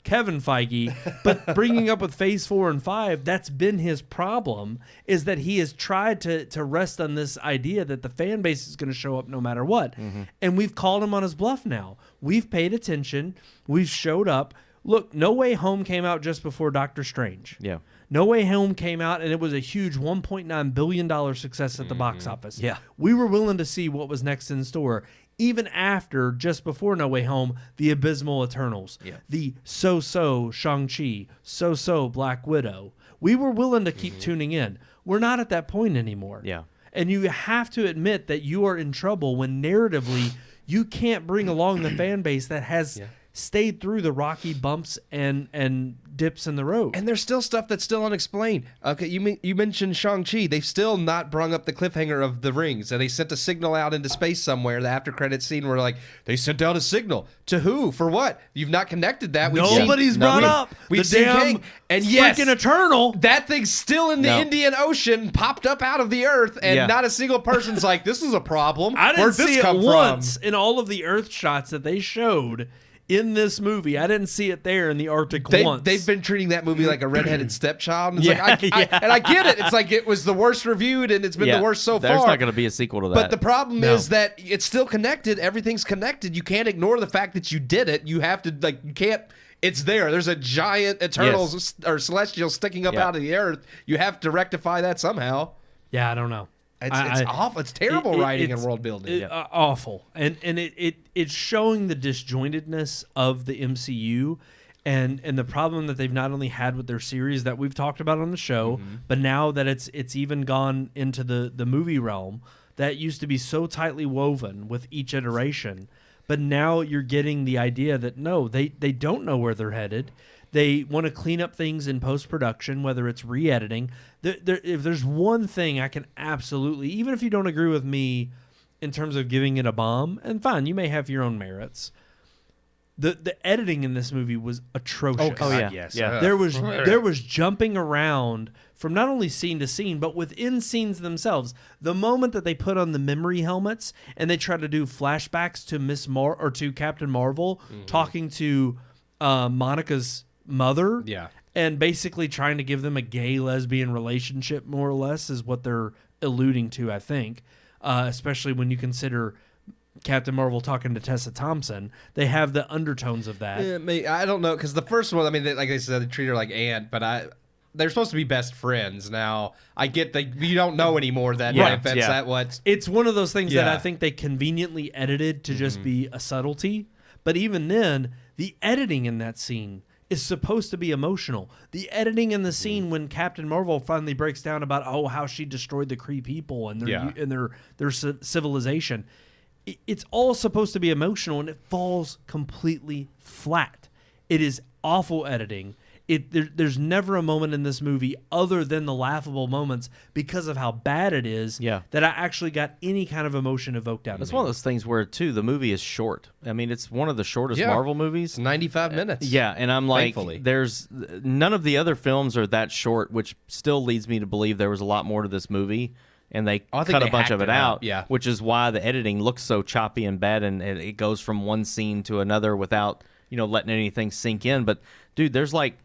Kevin Feige. But bringing up with Phase 4 and 5, that's been his problem, is that he has tried to rest on this idea that the fan base is going to show up no matter what. And we've called him on his bluff now. We've paid attention. We've showed up. Look, No Way Home came out just before Doctor Strange.
Yeah.
No Way Home came out, and it was a huge $1.9 billion success at the box office.
Yeah.
We were willing to see what was next in store, even after, just before No Way Home, the abysmal Eternals, the so-so Shang-Chi, so-so Black Widow. We were willing to keep tuning in. We're not at that point anymore.
Yeah.
And you have to admit that you are in trouble when narratively you can't bring along the fan base that has stayed through the rocky bumps and dips in the road.
And there's still stuff that's still unexplained. Okay, you mentioned Shang-Chi. They've still not brung up the cliffhanger of the rings. And they sent a signal out into space somewhere. The after-credit scene where like, they sent out a signal. To who? For what? You've not connected that.
Nobody's brought up
We've
the
seen
damn
King. And yes,
freaking Eternal.
that thing's still in the Indian Ocean, popped up out of the earth, and not a single person's like, this is a problem.
I didn't
Where'd
see
this
it
come
once
from?
in all of the Earth shots that they showed in this movie. I didn't see it there in the Arctic once.
They've been treating that movie like a redheaded stepchild. And it's and I get it. It's like it was the worst reviewed, and it's been the worst so far.
There's not going to be a sequel to that.
But the problem is that it's still connected. Everything's connected. You can't ignore the fact that you did it. You have to, like, you can't. It's there. There's a giant eternal or celestial sticking up out of the earth. You have to rectify that somehow.
Yeah, I don't know.
It's awful. It's terrible writing and world building.
Awful. And it's showing the disjointedness of the MCU and the problem that they've not only had with their series that we've talked about on the show, but now that it's even gone into the movie realm that used to be so tightly woven with each iteration. But now you're getting the idea that no, they don't know where they're headed. They want to clean up things in post-production, whether it's re-editing. If there's one thing I can absolutely, even if you don't agree with me in terms of giving it a bomb, and fine, you may have your own merits. The editing in this movie was atrocious.
Oh God, yes.
Yeah. There was jumping around from not only scene to scene, but within scenes themselves. The moment that they put on the memory helmets and they try to do flashbacks to to Captain Marvel talking to Monica's mother, and basically trying to give them a gay lesbian relationship, more or less, is what they're alluding to, I think. Especially when you consider Captain Marvel talking to Tessa Thompson, they have the undertones of that.
I don't know, because the first one, I mean, like I said, they treat her like aunt, but they're supposed to be best friends. Now, I get that you don't know anymore that
It's one of those things that I think they conveniently edited to just be a subtlety. But even then, the editing in that scene is supposed to be emotional. The editing in the scene when Captain Marvel finally breaks down about how she destroyed the Kree people and their civilization. It's all supposed to be emotional, and it falls completely flat. It is awful editing. There's never a moment in this movie other than the laughable moments because of how bad it is that I actually got any kind of emotion evoked out of me.
It's one of those things where, too, the movie is short. I mean, it's one of the shortest Marvel movies.
It's 95 minutes.
Yeah, and I'm like,
Thankfully.
there's none of the other films are that short, which still leads me to believe there was a lot more to this movie. And they cut a bunch of it out, which is why the editing looks so choppy and bad, and it goes from one scene to another without, letting anything sink in. But, dude, there's like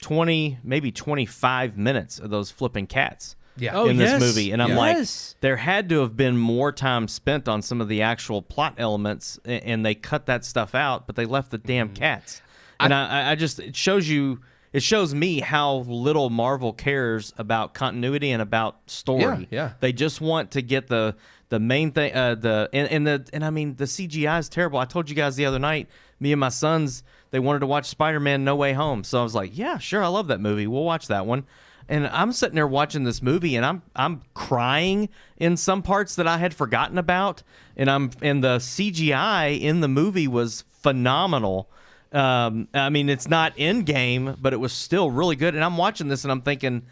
20, maybe 25 minutes of those flipping cats in this movie. And I'm like, there had to have been more time spent on some of the actual plot elements, and they cut that stuff out, but they left the damn cats. And I just, it shows me how little Marvel cares about continuity and about story. They just want to get the main thing. And I mean, the CGI is terrible. I told you guys the other night, me and my sons, they wanted to watch Spider-Man No Way Home. So I was like, yeah, sure, I love that movie. We'll watch that one. And I'm sitting there watching this movie, and I'm crying in some parts that I had forgotten about. And the CGI in the movie was phenomenal. I mean, it's not in game, but it was still really good. And I'm watching this and I'm thinking,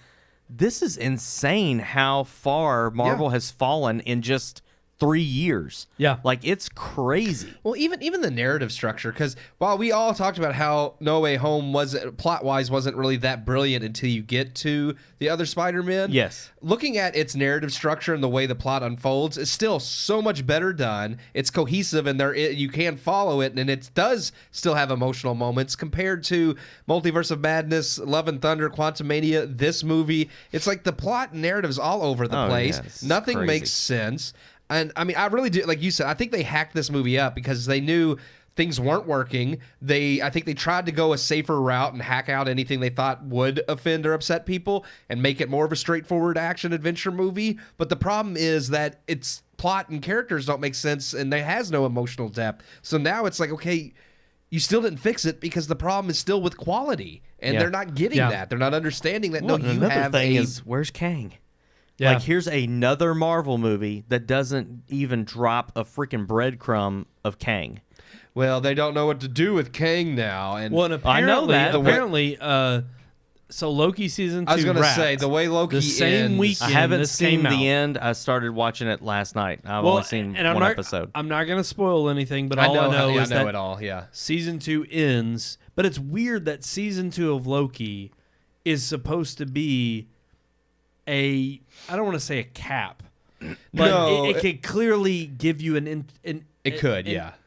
this is insane how far Marvel has fallen in just 3 years.
Yeah.
Like, it's crazy.
Well, even the narrative structure, because while we all talked about how No Way Home plot-wise wasn't really that brilliant until you get to the other Spider-Man.
Yes.
Looking at its narrative structure and the way the plot unfolds is still so much better done. It's cohesive, and you can follow it, and it does still have emotional moments compared to Multiverse of Madness, Love and Thunder, Quantumania, this movie. It's like the plot and narrative's all over the place.
Yeah,
Nothing
crazy.
makes sense. And I mean, I really do, like you said, I think they hacked this movie up because they knew things weren't working. I think they tried to go a safer route and hack out anything they thought would offend or upset people and make it more of a straightforward action adventure movie. But the problem is that its plot and characters don't make sense, and it has no emotional depth. So now it's like, okay, you still didn't fix it because the problem is still with quality, and they're not getting that. They're not understanding that.
Well,
no, you
another
have
thing is, where's Kang?
Yeah.
Like, here's another Marvel movie that doesn't even drop a freaking breadcrumb of Kang.
Well, they don't know what to do with Kang now, and
Well, and apparently,
I know that.
Apparently, so Loki season 2
I was going to
wrapped
say the way Loki
the same
ends,
weekend.
I haven't
this
seen
came out.
the end. I started watching it last night. I've only seen one episode.
I'm not going to spoil anything, but all I know is that
it all. Yeah,
season 2 ends. But it's weird that season 2 of Loki is supposed to be I don't want to say a cap, but it could clearly give you an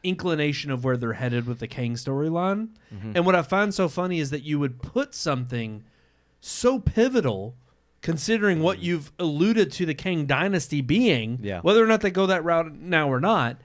inclination of where they're headed with the Kang storyline. Mm-hmm. And what I find so funny is that you would put something so pivotal, considering what you've alluded to the Kang dynasty being, whether or not they go that route now or not,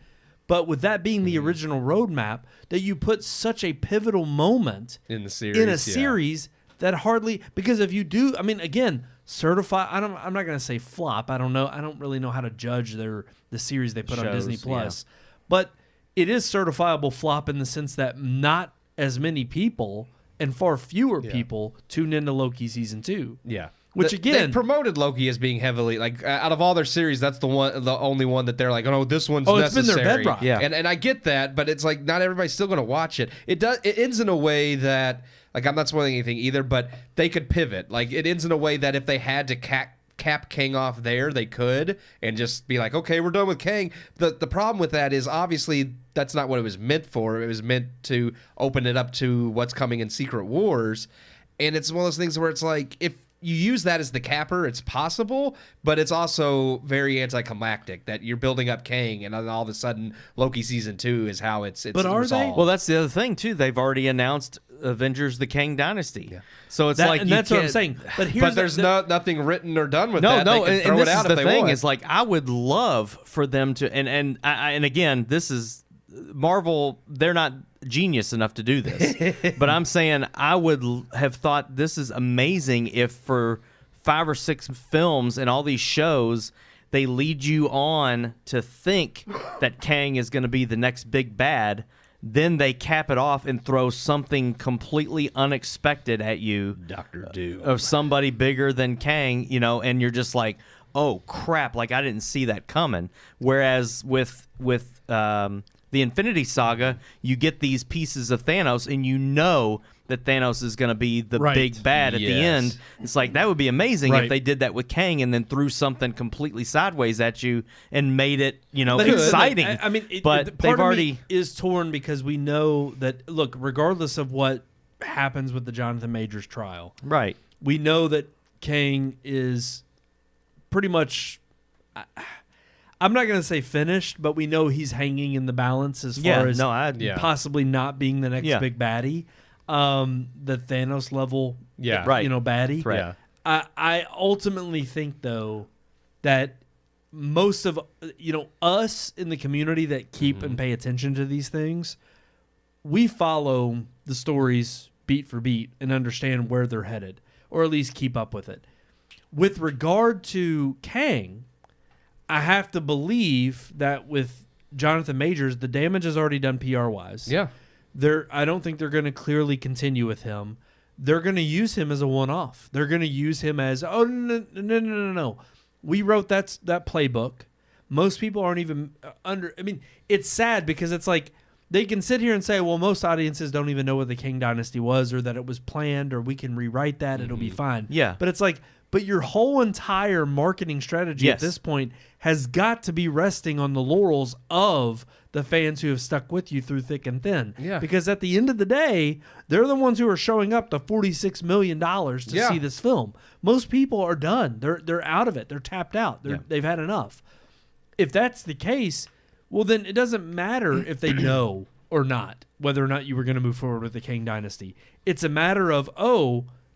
but with that being the original roadmap, that you put such a pivotal moment
in the series,
that hardly, because if you do, I mean, again, certified. I'm not going to say flop. I don't know. I don't really know how to judge the series they put on Disney Plus, but it is certifiable flop in the sense that not as many people and far fewer people tuned into Loki season 2.
Yeah.
Which again,
they promoted Loki as being heavily out of all their series, that's the only one that they're like, oh, this one's necessary.
It's been their bedrock.
Yeah, and I get that, but it's like not everybody's still going to watch it. It ends in a way that, like, I'm not spoiling anything either, but they could pivot. Like, it ends in a way that if they had to cap Kang off there, they could, and just be like, okay, we're done with Kang. The problem with that is obviously that's not what it was meant for. It was meant to open it up to what's coming in Secret Wars, and it's one of those things where it's like, if you use that as the capper, it's possible, but it's also very anticlimactic that you're building up Kang, and then all of a sudden Loki season 2 is how it's
but are
resolved.
they?
Well, that's the other thing too. They've already announced Avengers: The Kang Dynasty, so it's like,
and that's what I'm saying. But
there's nothing written or done with that.
No,
they can throw it out if they want.
The thing is, like, I would love for them to, and again, this is Marvel. They're not genius enough to do this, but I'm saying I would have thought this is amazing if for 5 or 6 films and all these shows they lead you on to think that Kang is going to be the next big bad, then they cap it off and throw something completely unexpected at you,
Dr. Doom,
of somebody bigger than Kang, and you're just like, oh crap, like I didn't see that coming. Whereas with the Infinity Saga, you get these pieces of Thanos, and you know that Thanos is going to be the big bad at the end. It's like, that would be amazing if they did that with Kang and then threw something completely sideways at you and made it, exciting.
I mean,
but
part
they've already
of me is torn because we know that, look, regardless of what happens with the Jonathan Majors trial,
right?
We know that Kang is pretty much, I'm not going to say finished, but we know he's hanging in the balance as far as possibly not being the next big baddie, the Thanos level, baddie.
Right.
I ultimately think, though, that most of us in the community that keep and pay attention to these things, we follow the stories beat for beat and understand where they're headed, or at least keep up with it. With regard to Kang, I have to believe that with Jonathan Majors, the damage is already done PR-wise.
Yeah.
I don't think they're going to clearly continue with him. They're going to use him as a one-off. They're going to use him as, no. We wrote that playbook. Most people aren't even it's sad because it's like they can sit here and say, well, most audiences don't even know what the Kang Dynasty was or that it was planned or we can rewrite that. It'll be fine.
Yeah.
But it's like, but your whole entire marketing strategy at this point has got to be resting on the laurels of the fans who have stuck with you through thick and thin.
Yeah.
Because at the end of the day, they're the ones who are showing up to $46 million to see this film. Most people are done. They're out of it. They're tapped out. They've had enough. If that's the case, well, then it doesn't matter if they know or not whether or not you were going to move forward with the Kang Dynasty. It's a matter of,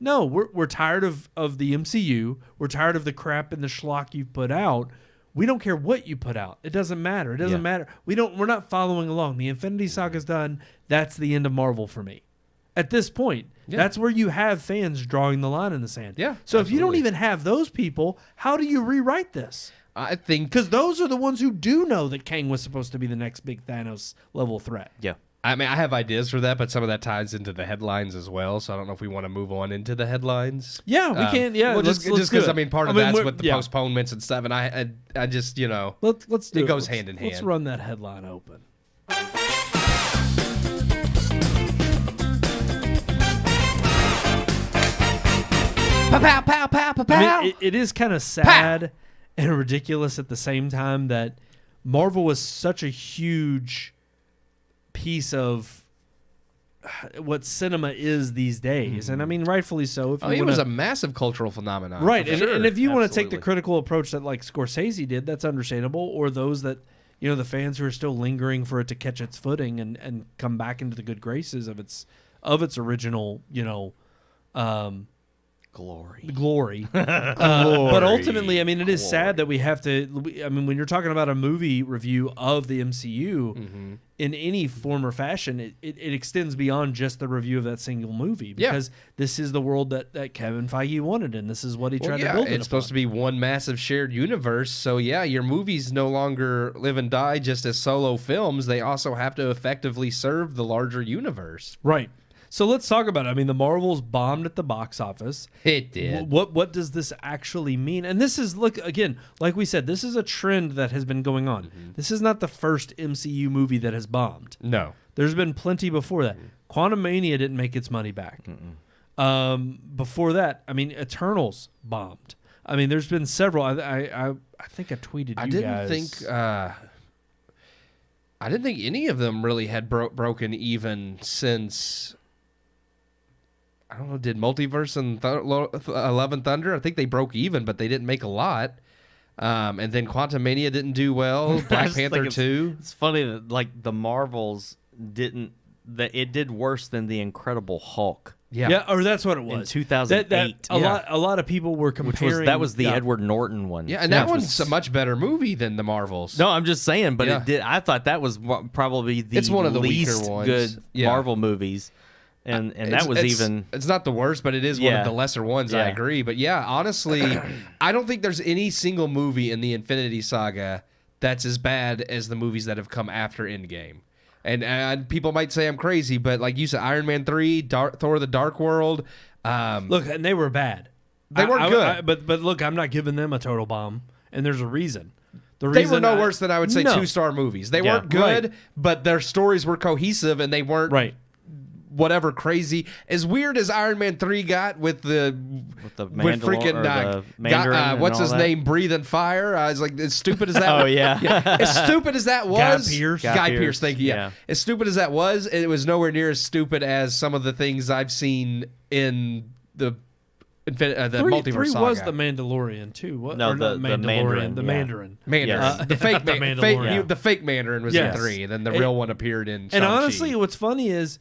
no, we're tired of the MCU. We're tired of the crap and the schlock you've put out. We don't care what you put out. It doesn't matter. It doesn't matter. We're not following along. The Infinity Saga's done. That's the end of Marvel for me. At this point, that's where you have fans drawing the line in the sand.
Yeah.
So if you don't even have those people, how do you rewrite this?
I think
because those are the ones who do know that Kang was supposed to be the next big Thanos level threat.
Yeah.
I mean, I have ideas for that, but some of that ties into the headlines as well. So I don't know if we want to move on into the headlines.
Yeah, we can. Yeah,
well, just because I mean, part of that's with the
yeah.
postponements and stuff, and I just
let's do
it goes hand in hand.
Let's run that headline open.
Pow, pow, pow, pow, pow.
I mean, it is kind of sad and ridiculous at the same time that Marvel was such a huge piece of what cinema is these days, and I mean, rightfully so.
It was a massive cultural phenomenon,
right?
For sure.
And if you want to take the critical approach that like Scorsese did, that's understandable. Or those that the fans who are still lingering for it to catch its footing and come back into the good graces of its original, glory. But ultimately, I mean, it is sad that we have to. I mean, when you're talking about a movie review of the MCU in any form or fashion, it extends beyond just the review of that single movie because this is the world that Kevin Feige wanted, and this is what he tried to build.
It's supposed to be one massive shared universe. So your movies no longer live and die just as solo films. They also have to effectively serve the larger universe.
Right. So let's talk about it. I mean, the Marvels bombed at the box office.
It did.
What does this actually mean? And this is, look, again, like we said, this is a trend that has been going on. This is not the first MCU movie that has bombed.
No.
There's been plenty before that. Quantumania didn't make its money back. Before that, I mean, Eternals bombed. I mean, there's been several. I think I tweeted you guys.
I didn't think any of them really had broken even since... I don't know, did Multiverse and Love and Thunder? I think they broke even, but they didn't make a lot. And then Quantumania didn't do well. Black Panther 2.
It's funny that like the Marvels it did worse than the Incredible Hulk.
Yeah, or that's what it was.
In 2008.
A lot of people were comparing.
That was the Edward Norton one.
Yeah, and that one's a much better movie than the Marvels.
No, I'm just saying, but it did. I thought that was probably it's one of the least good Marvel movies. And that was
it's not the worst, but it is one of the lesser ones. I agree. But honestly, I don't think there's any single movie in the Infinity Saga that's as bad as the movies that have come after Endgame. And people might say I'm crazy, but like you said, Iron Man 3, Thor: The Dark World.
Look, and they were bad.
They weren't good.
But look, I'm not giving them a total bomb, and there's a reason.
They were no worse than I would say 2-star movies. They weren't good, but their stories were cohesive, and they weren't whatever crazy. As weird as Iron Man 3 got with freaking what's his name breathing fire. I was like, as stupid as that. As stupid as that was. Guy Pearce. Thank you. Yeah. As stupid as that was, it was nowhere near as stupid as some of the things I've seen in the Multiverse Saga.
3 was the Mandalorian too. What?
No, the Mandarin.
The Mandarin.
The fake Mandarin. The fake Mandarin was in 3, and then the real one appeared in Shang-Chi.
And honestly, what's funny is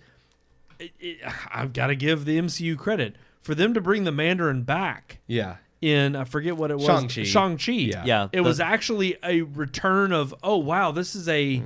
I've got to give the MCU credit for them to bring the Mandarin back.
Yeah.
In I forget what it was. Shang-Chi.
Yeah.
It was actually a return of this is a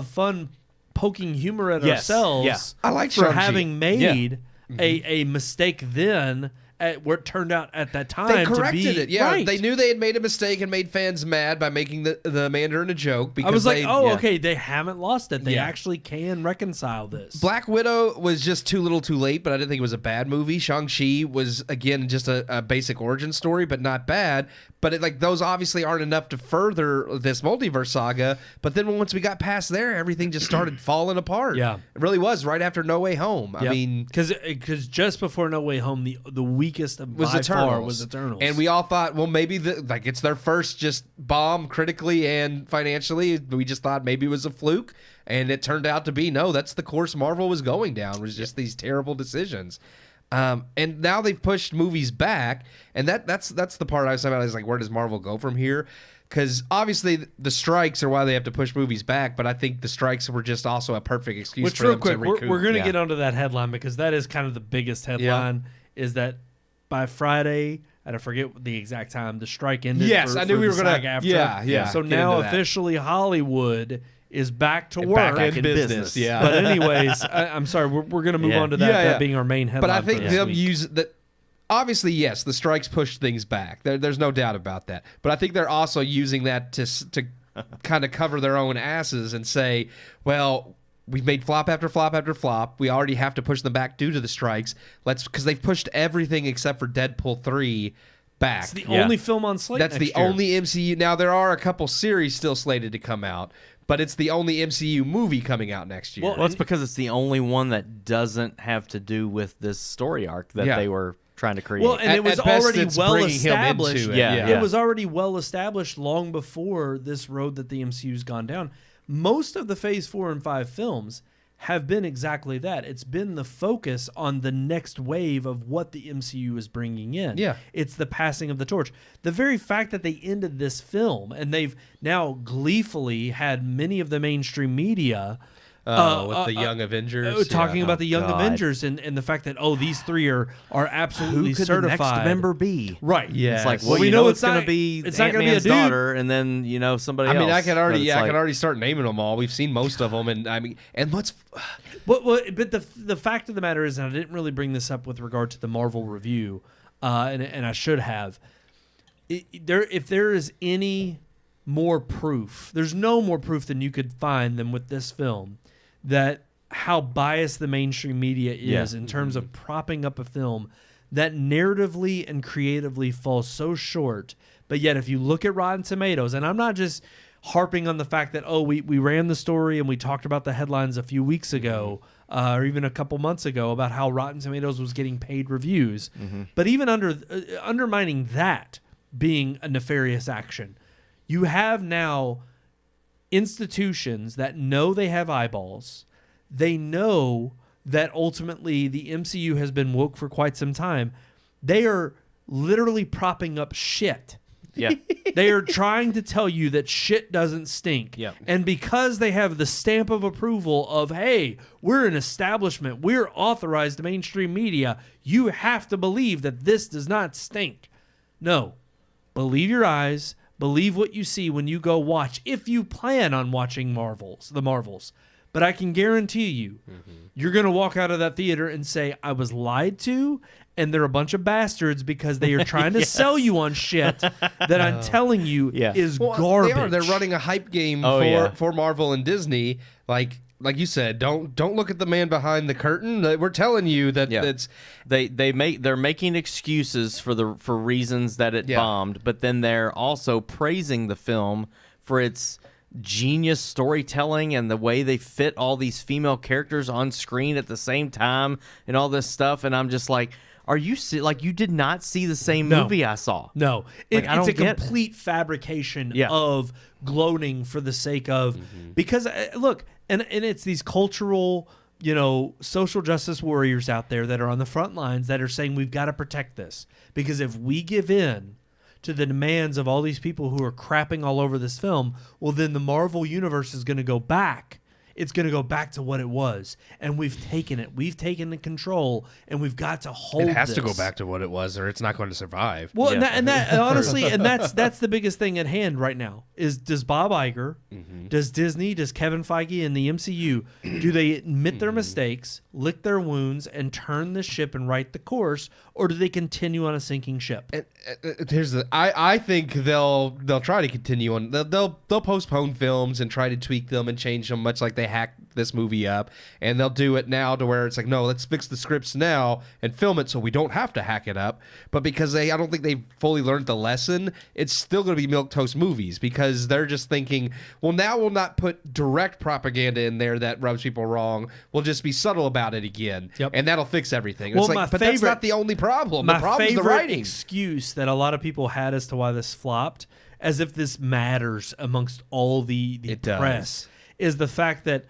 fun poking humor at ourselves.
Yeah. I like
for
Shang-Chi.
Having made a mistake then. At where it turned out at that time,
they corrected it. Yeah,
right.
They knew they had made a mistake and made fans mad by making the Mandarin a joke. Because
I was like, okay, they haven't lost it. They actually can reconcile this.
Black Widow was just too little, too late, but I didn't think it was a bad movie. Shang-Chi was again just a basic origin story, but not bad. But those obviously aren't enough to further this multiverse saga. But then once we got past there, everything just started falling apart.
Yeah,
it really was right after No Way Home.
Yep.
I mean,
because just before No Way Home, the weakest of
was Eternals. And we all thought, well, maybe it's their first just bomb critically and financially. We just thought maybe it was a fluke, and it turned out to be no. That's the course Marvel was going down. Was just these terrible decisions. And now they've pushed movies back, and that's the part I was talking about. Is like, where does Marvel go from here? Because obviously the strikes are why they have to push movies back, but I think the strikes were just also a perfect excuse for them to recoup.
We're going to get onto that headline because that is kind of the biggest headline. Is that by Friday, and I forget the exact time, the strike ended.
Yes, I knew we were going to. Yeah.
So now officially Hollywood is back to work.
Back in business. Yeah.
But anyways, I'm sorry. We're going to move on to that. That being our main headline.
But I think they'll use that. Obviously, yes, the strikes pushed things back. There's no doubt about that. But I think they're also using that to kind of cover their own asses and say, well, we've made flop after flop after flop. We already have to push them back due to the strikes. Because they've pushed everything except for Deadpool 3 back.
It's the only film on slate.
That's the only MCU. Now, there are a couple series still slated to come out, but it's the only MCU movie coming out next year.
Well, it's because it's the only one that doesn't have to do with this story arc that they were trying to create.
Well, and it was already well established.
It
was already well established long before this road that the MCU's gone down. Most of the Phase 4 and 5 films have been exactly that. It's been the focus on the next wave of what the MCU is bringing in.
Yeah.
It's the passing of the torch. The very fact that they ended this film and they've now gleefully had many of the mainstream media
with the Young Avengers.
Talking about the Young Avengers and the fact that, these three are absolutely
Who could
certified.
the next member be?
Right.
Yeah.
It's like,
we know
it's going to be Ant-Man's daughter, and then, somebody else.
I can already start naming them all. We've seen most of them, and what's...
But the fact of the matter is, and I didn't really bring this up with regard to the Marvel review, and I should have, if there is any more proof, there's no more proof than you could find than with this film, that how biased the mainstream media is in terms of propping up a film that narratively and creatively falls so short. But yet, if you look at Rotten Tomatoes, and I'm not just harping on the fact that, we ran the story and we talked about the headlines a few weeks ago, or even a couple months ago, about how Rotten Tomatoes was getting paid reviews. But even undermining that being a nefarious action, you have now institutions that know they have eyeballs. They know that ultimately the MCU has been woke for quite some time. They are literally propping up shit.
Yeah.
They are trying to tell you that shit doesn't stink.
Yeah.
And because they have the stamp of approval of, hey, we're an establishment, we're authorized mainstream media, you have to believe that this does not stink. No. Believe your eyes. Believe what you see when you go watch, if you plan on watching the Marvels. But I can guarantee you, you're going to walk out of that theater and say, I was lied to, and they're a bunch of bastards because they are trying to sell you on shit that I'm telling you is garbage.
They're running a hype game for Marvel and Disney. Like you said, don't look at the man behind the curtain. We're telling you that
they're making excuses for reasons that it bombed, but then they're also praising the film for its genius storytelling and the way they fit all these female characters on screen at the same time and all this stuff. And I'm just like, are you you did not see the same movie I saw?
No, it's a complete fabrication of gloating for the sake of because look. And it's these cultural, social justice warriors out there that are on the front lines that are saying we've got to protect this. Because if we give in to the demands of all these people who are crapping all over this film, well, then the Marvel universe is going to go back. It's going to go back to what it was. And we've taken it. We've taken the control, and we've got to hold it.
It has to go back to what it was, or it's not going to survive.
Well, and that honestly, and that's the biggest thing at hand right now is, does Bob Iger, does Disney, does Kevin Feige and the MCU, do they admit their mistakes, lick their wounds, and turn the ship and right the course, or do they continue on a sinking ship?
I think they'll try to continue on. They'll postpone films and try to tweak them and change them, much like they hacked this movie up, and they'll do it now to where it's like, no, let's fix the scripts now and film it so we don't have to hack it up. But because I don't think they've fully learned the lesson, it's still going to be milquetoast movies because they're just thinking, well, now we'll not put direct propaganda in there that rubs people wrong. We'll just be subtle about it again, and that'll fix everything.
Well,
but that's not the only problem. The problem is the writing.
Excuse that a lot of people had as to why this flopped, as if this matters amongst all the press, is the fact that,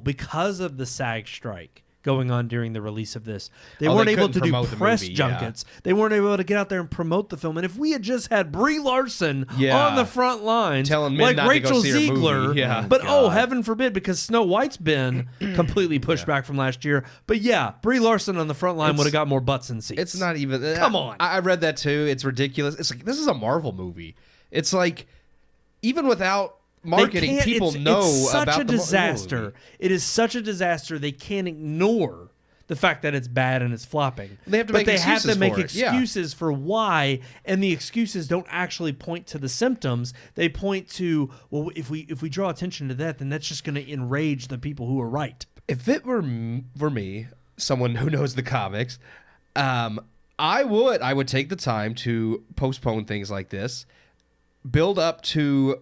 because of the SAG strike going on during the release of this, they weren't able to do press junkets. They weren't able to get out there and promote the film. And if we had just had Brie Larson on the front lines,
telling men not
Rachel
to go see her movie.
Ziegler, but heaven forbid, because Snow White's been completely pushed back from last year. But Brie Larson on the front line would have got more butts and seats.
It's not even.
Come on.
I read that too. It's ridiculous. It's like, this is a Marvel movie. It's like, even without marketing, people know
it's such
about
a disaster. It is such a disaster. They can't ignore the fact that it's bad and it's flopping.
They have to make
excuses for why, and the excuses don't actually point to the symptoms. They point to, well, if we draw attention to that, then that's just going to enrage the people who are right.
If it were me, someone who knows the comics, I would take the time to postpone things like this, build up to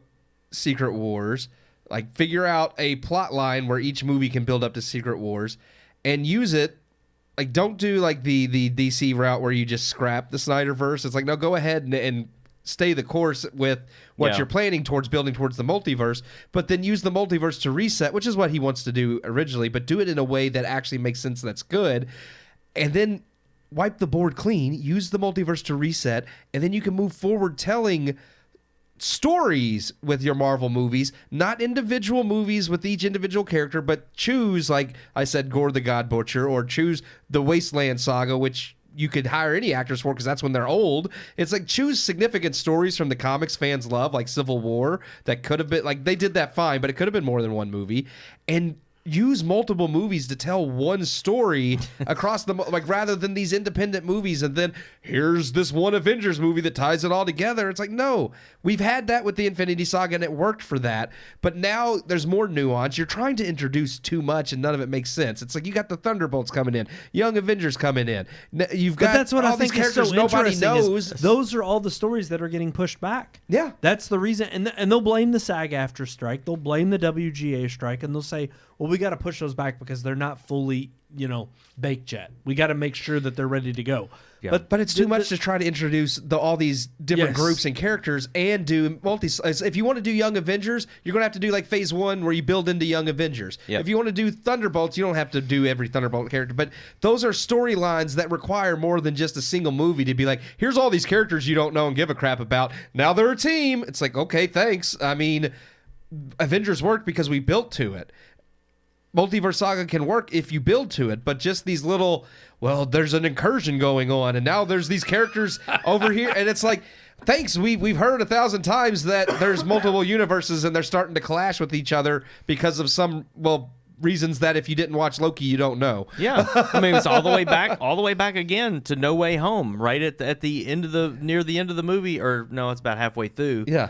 Secret Wars, like figure out a plot line where each movie can build up to Secret Wars, and use it. Like, don't do like the DC route where you just scrap the Snyderverse. It's like, no, go ahead and stay the course with what you're planning towards, building towards the multiverse, but then use the multiverse to reset, which is what he wants to do originally, but do it in a way that actually makes sense, that's good, and then wipe the board clean, use the multiverse to reset, and then you can move forward telling stories with your Marvel movies, not individual movies with each individual character, but choose, like I said, Gore the God Butcher, or choose the Wasteland Saga, which you could hire any actors for because that's when they're old. It's like, choose significant stories from the comics fans love, like Civil War, that could have been, like, they did that fine, but it could have been more than one movie, and use multiple movies to tell one story across the, like, rather than these independent movies and then here's this one Avengers movie that ties it all together. It's like, no, we've had that with the Infinity Saga and it worked for that, but now there's more nuance. You're trying to introduce too much and none of it makes sense. It's like, you got the Thunderbolts coming in, Young Avengers coming in, you've got,
but that's what
all
I think
these characters
is so
nobody
interesting
knows.
Those are all the stories that are getting pushed back.
Yeah,
that's the reason, and they'll blame the SAG-AFTRA strike, they'll blame the WGA strike, and they'll say, well, we got to push those back because they're not fully, baked yet. We got to make sure that they're ready to go.
Yeah. But it's too much to try to introduce all these different groups and characters and do if you want to do Young Avengers, you're going to have to do like phase 1 where you build into Young Avengers. Yep. If you want to do Thunderbolts, you don't have to do every Thunderbolt character. But those are storylines that require more than just a single movie to be like, here's all these characters you don't know and give a crap about. Now they're a team. It's like, okay, thanks. I mean, Avengers worked because we built to it. Multiverse Saga can work if you build to it, but just these little, well, there's an incursion going on, and now there's these characters over here, and it's like, thanks, we've heard 1,000 times that there's multiple universes, and they're starting to clash with each other because of some, reasons that if you didn't watch Loki, you don't know.
Yeah, I mean, it's all the way back again to No Way Home, right at the end of near the end of the movie, or no, it's about halfway through.
Yeah.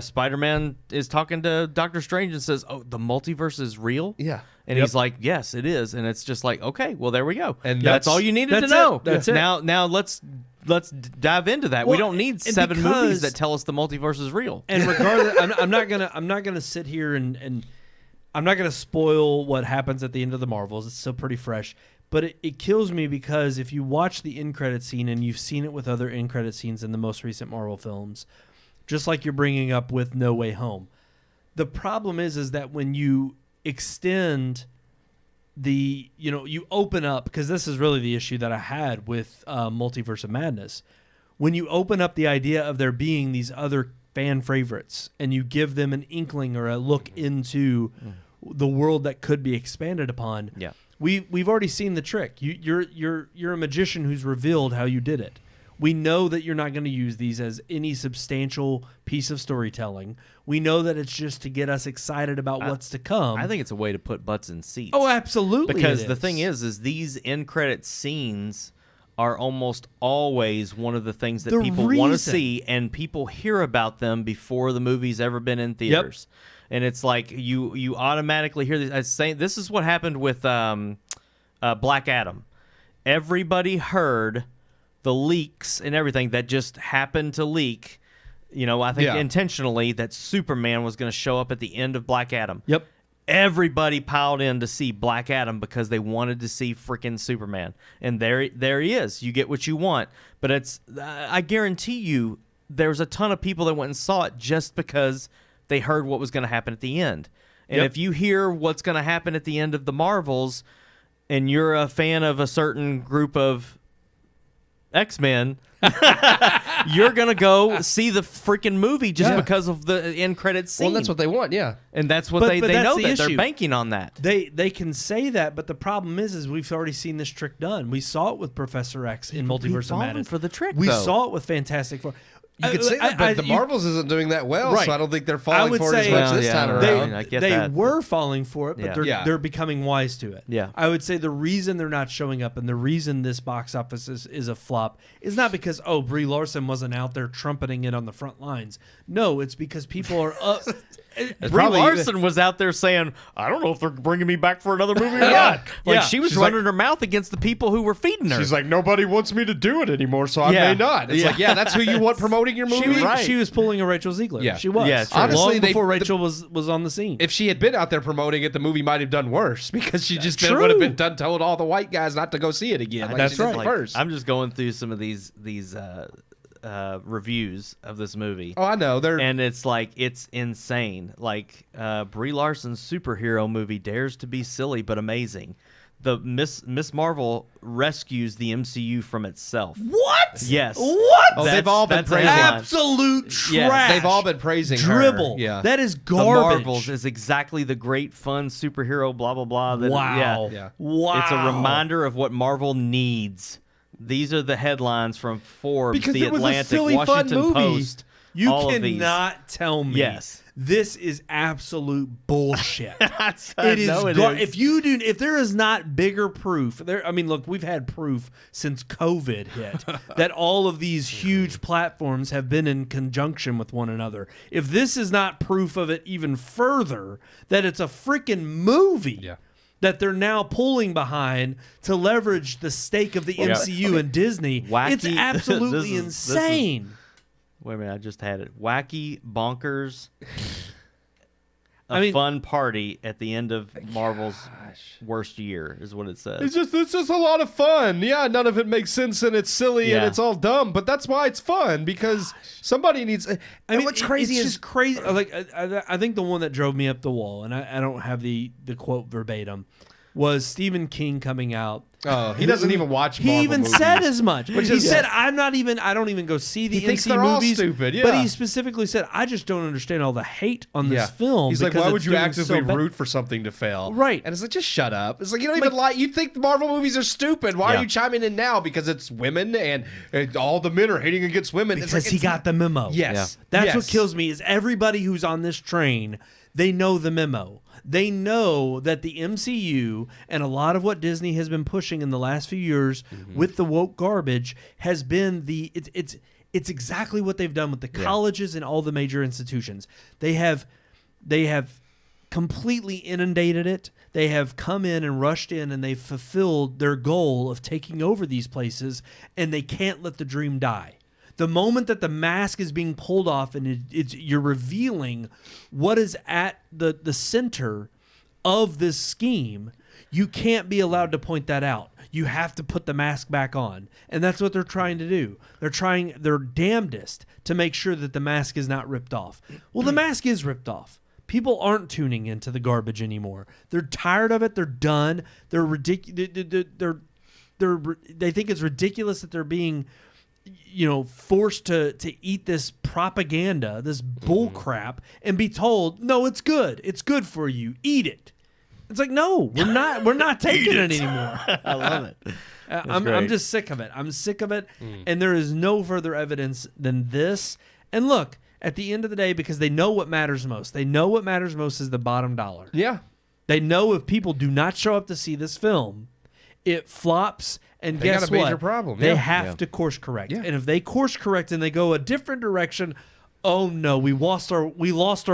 Spider-Man is talking to Doctor Strange and says, "Oh, the multiverse is real."
Yeah,
and he's like, "Yes, it is." And it's just like, okay, well, there we go.
And
that's all you needed to know.
That's it.
Now let's dive into that. Well, we don't need 7 movies that tell us the multiverse is real.
And regardless, I'm not gonna sit here and I'm not gonna spoil what happens at the end of the Marvels. It's still pretty fresh. But it kills me because if you watch the end credit scene, and you've seen it with other end credit scenes in the most recent Marvel films, just like you're bringing up with No Way Home. The problem is that when you extend you open up, because this is really the issue that I had with Multiverse of Madness. When you open up the idea of there being these other fan favorites and you give them an inkling or a look into the world that could be expanded upon, we've already seen the trick. You're a magician who's revealed how you did it. We know that you're not going to use these as any substantial piece of storytelling. We know that it's just to get us excited about what's to come.
I think it's a way to put butts in seats.
Oh, absolutely.
Because the thing is these end credit scenes are almost always one of the things that people want to see, and people hear about them before the movie's ever been in theaters. Yep. And it's like you automatically hear this. This is what happened with Black Adam. Everybody heard the leaks and everything that just happened to leak, I think intentionally, that Superman was going to show up at the end of Black Adam.
Yep.
Everybody piled in to see Black Adam because they wanted to see freaking Superman. And there he is. You get what you want. But I guarantee you there's a ton of people that went and saw it just because they heard what was going to happen at the end. And if you hear what's going to happen at the end of the Marvels and you're a fan of a certain group of X-Men, you're gonna go see the freaking movie just because of the end credits scene.
Well, that's what they want,
and that's what they know that they're banking on that.
They can say that, but the problem is we've already seen this trick done. We saw it with Professor X in Multiverse of Madness
for the trick.
We saw it with Fantastic Four.
You could say that, but the Marvels isn't doing that well,
right.
so I don't think they're falling for it as much this time around.
They were falling for it, but they're becoming wise to it.
Yeah.
I would say the reason they're not showing up and the reason this box office is a flop is not because, Brie Larson wasn't out there trumpeting it on the front lines. No, it's because people are up.
Brie Larson was out there saying, I don't know if they're bringing me back for another movie or not. She was running her mouth against the people who were feeding her.
She's like, nobody wants me to do it anymore, so I may not. It's like, that's who you want promoting your movie?
She was pulling a Rachel Ziegler.
Yeah.
She was.
Yeah,
honestly, long before Rachel was on the scene.
If she had been out there promoting it, the movie might have done worse because she just would have been done told all the white guys not to go see it again.
That's right.
First. I'm just going through some of these reviews of this movie.
Oh, I know.
And it's like, it's insane. Like, Brie Larson's superhero movie dares to be silly but amazing. The Miss Marvel rescues the MCU from itself.
What?
Yes.
What?
Oh, they've all been praising
absolute trash.
Yes, they've all been praising
dribble.
Her. Yeah.
That is
The
garbage.
Marvels is exactly the great fun superhero blah blah blah.
Wow. Wow.
It's a reminder of what Marvel needs. These are the headlines from Forbes,
because
The
it was
Atlantic,
a silly,
Washington
fun movie.
Post.
You
all of these.
cannot tell me.
Yes.
This is absolute bullshit.
It is.
If there is not bigger proof, look, we've had proof since COVID hit that all of these huge platforms have been in conjunction with one another. If this is not proof of it even further, that it's a freaking movie. That they're now pulling behind to leverage the stake of the MCU and Disney.
Wacky.
It's absolutely insane.
Wait a minute, I just had it. Wacky, bonkers, fun party at the end of Marvel's worst year is what it says.
It's just a lot of fun. Yeah, none of it makes sense and it's silly and it's all dumb, but that's why it's fun because somebody needs. What's crazy
it's just crazy. Like I think the one that drove me up the wall, and I don't have the quote verbatim, was Stephen King coming out.
Oh, he doesn't even watch Marvel
He even
movies.
said as much. He said, I don't even go see the
thinks
MC
they're all
movies.
stupid,
But he specifically said, I just don't understand all the hate on this film.
He's like, why would you actively
root
root for something to fail?
Right.
And it's like, just shut up. It's like, you don't even like, you think the Marvel movies are stupid. Why are you chiming in now? Because it's women and all the men are hating against women.
Because he got the memo.
Yes.
Yeah. That's what kills me is everybody who's on this train, they know the memo. They know that the MCU and a lot of what Disney has been pushing in the last few years with the woke garbage has been it's exactly what they've done with the colleges and all the major institutions. They have completely inundated it. They have come in and rushed in and they've fulfilled their goal of taking over these places, and they can't let the dream die. The moment that the mask is being pulled off and you're revealing what is at the center of this scheme, you can't be allowed to point that out. You have to put the mask back on. And that's what they're trying to do. They're their damnedest to make sure that the mask is not ripped off. Well, the mask is ripped off. People aren't tuning into the garbage anymore. They're tired of it. They're done. They're ridiculous. They think it's ridiculous that they're being forced to eat this propaganda, this bull crap, and be told, no, it's good. It's good for you. Eat it. It's like, no, we're not taking it anymore.
I love it.
I'm just sick of it. I'm sick of it. And there is no further evidence than this. And look, at the end of the day, because they know what matters most. They know what matters most is the bottom dollar.
Yeah.
They know if people do not show up to see this film, it flops. And
they
guess
got a major
what?
problem.
They have to course correct. Yeah. And if they course correct and they go a different direction, oh no, we lost our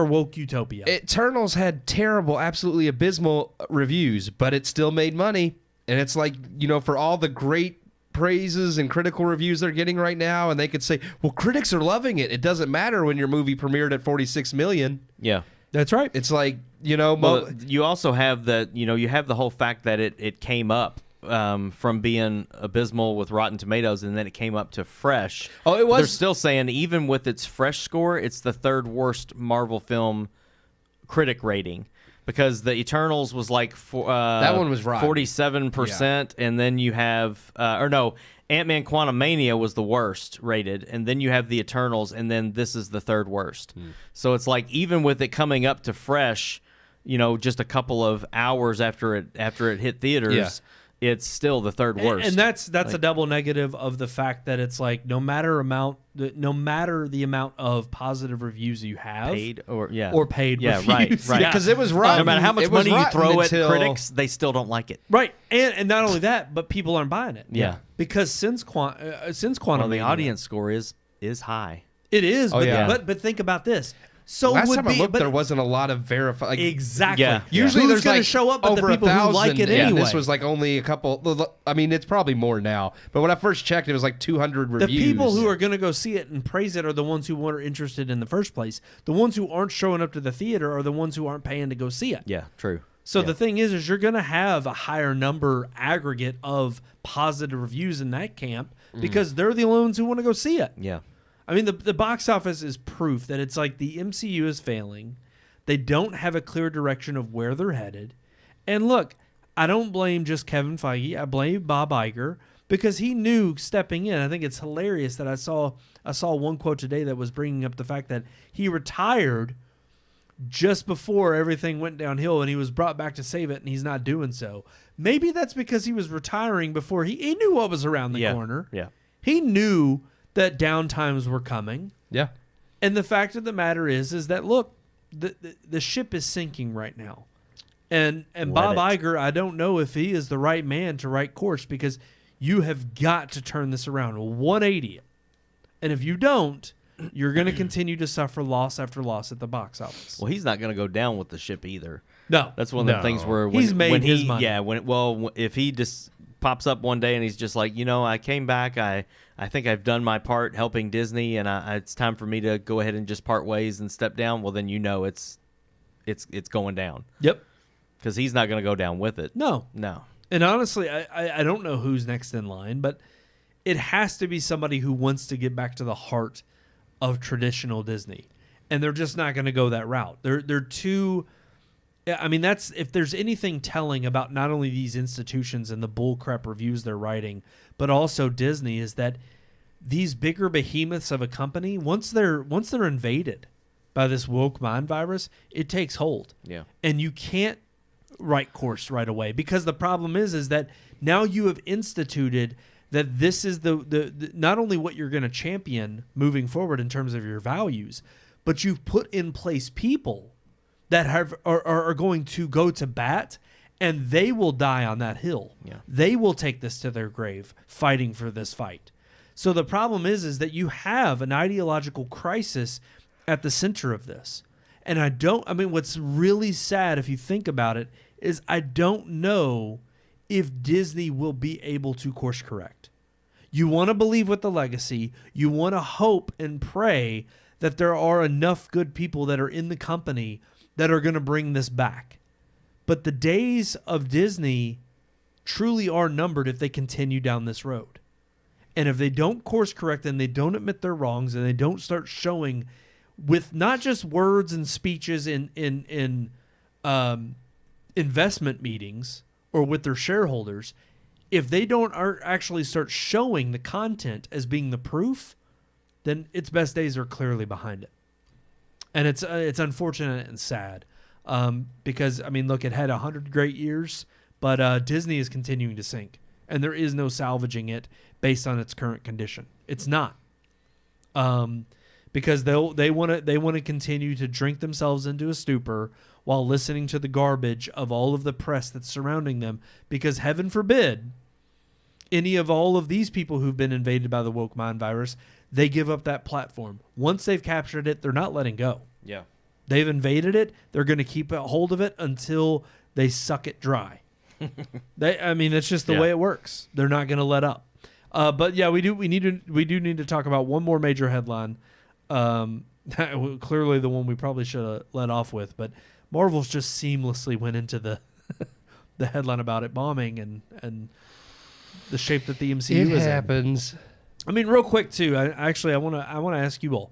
woke utopia.
Eternals had terrible, absolutely abysmal reviews, but it still made money. And it's like, for all the great praises and critical reviews they're getting right now, and they could say, well, critics are loving it. It doesn't matter when your movie premiered at 46 million.
Yeah.
That's right.
It's like,
well, you also have you have the whole fact that it came up from being abysmal with Rotten Tomatoes, and then it came up to fresh.
Oh, it was.
They're still saying even with its fresh score, it's the third worst Marvel film critic rating, because the Eternals was like
that one was right
47%, and then you have Ant-Man Quantumania was the worst rated, and then you have the Eternals, and then this is the third worst. So it's like even with it coming up to fresh, just a couple of hours after it hit theaters. it's still the third worst.
And that's a double negative of the fact that it's like no matter the amount of positive reviews you have,
paid or
paid
reviews.
Right.
Because it was rotten.
No matter how much money you throw at
until...
critics, they still don't like it.
Right, and not only that, but people aren't buying it.
Yeah,
because since Quantum,
the audience score is high.
It is,
but
but think about this. So
last time I looked, there wasn't a lot of verified.
Exactly.
Yeah.
Usually
Who's
there's
going to
like
show up, but the
over
people
1,000.
who like it
Yeah,
anyway.
this was like only a couple. I mean, it's probably more now. But when I first checked, it was like 200 reviews.
The people who are going to go see it and praise it are the ones who weren't interested in the first place. The ones who aren't showing up to the theater are the ones who aren't paying to go see it.
Yeah, true.
So the thing is you're going to have a higher number aggregate of positive reviews in that camp because they're the only ones who want to go see it.
Yeah.
I mean, the box office is proof that it's like the MCU is failing. They don't have a clear direction of where they're headed. And look, I don't blame just Kevin Feige. I blame Bob Iger because he knew stepping in. I think it's hilarious that I saw one quote today that was bringing up the fact that he retired just before everything went downhill and he was brought back to save it, and he's not doing so. Maybe that's because he was retiring before he knew what was around the corner.
Yeah.
He knew that downtimes were coming.
Yeah.
And the fact of the matter is that, look, the ship is sinking right now. And Bob Iger, I don't know if he is the right man to right course because you have got to turn this around, 180 it. And if you don't, you're going to continue to suffer loss after loss at the box office.
Well, he's not going to go down with the ship either.
No.
That's one of the things where
he's made his money.
Yeah, if he just pops up one day and he's just like, I came back, I think I've done my part helping Disney, and it's time for me to go ahead and just part ways and step down. Well, then it's going down.
Yep.
Because he's not going to go down with it.
No. And honestly, I don't know who's next in line, but it has to be somebody who wants to get back to the heart of traditional Disney, and they're just not going to go that route. They're too. I mean, that's if there's anything telling about not only these institutions and the bullcrap reviews they're writing, but also Disney, is that these bigger behemoths of a company, once they're invaded by this woke mind virus, it takes hold.
Yeah,
and you can't right course right away because the problem is that now you have instituted that this is the not only what you're going to champion moving forward in terms of your values, but you've put in place people that are going to go to bat, and they will die on that hill.
Yeah.
They will take this to their grave fighting for this fight. So the problem is that you have an ideological crisis at the center of this. And what's really sad if you think about it is I don't know if Disney will be able to course correct. You want to believe with the legacy, you want to hope and pray that there are enough good people that are in the company that are going to bring this back. But the days of Disney truly are numbered if they continue down this road. And if they don't course correct and they don't admit their wrongs and they don't start showing with not just words and speeches in investment meetings or with their shareholders, if they don't actually start showing the content as being the proof, then its best days are clearly behind it. And it's unfortunate and sad because, look, it had 100 great years, but Disney is continuing to sink, and there is no salvaging it based on its current condition. It's not. Because they want to continue to drink themselves into a stupor while listening to the garbage of all of the press that's surrounding them, because heaven forbid any of all of these people who've been invaded by the woke mind virus, they give up that platform. Once they've captured it, they're not letting go.
Yeah.
They've invaded it. They're going to keep a hold of it until they suck it dry. It's just the way it works. They're not going to let up. But yeah, we do need to talk about one more major headline. Clearly the one we probably should have let off with, but Marvel's just seamlessly went into the the headline about it bombing and the shape that the MCU is in.
It happens.
Real quick too. I want to ask you all.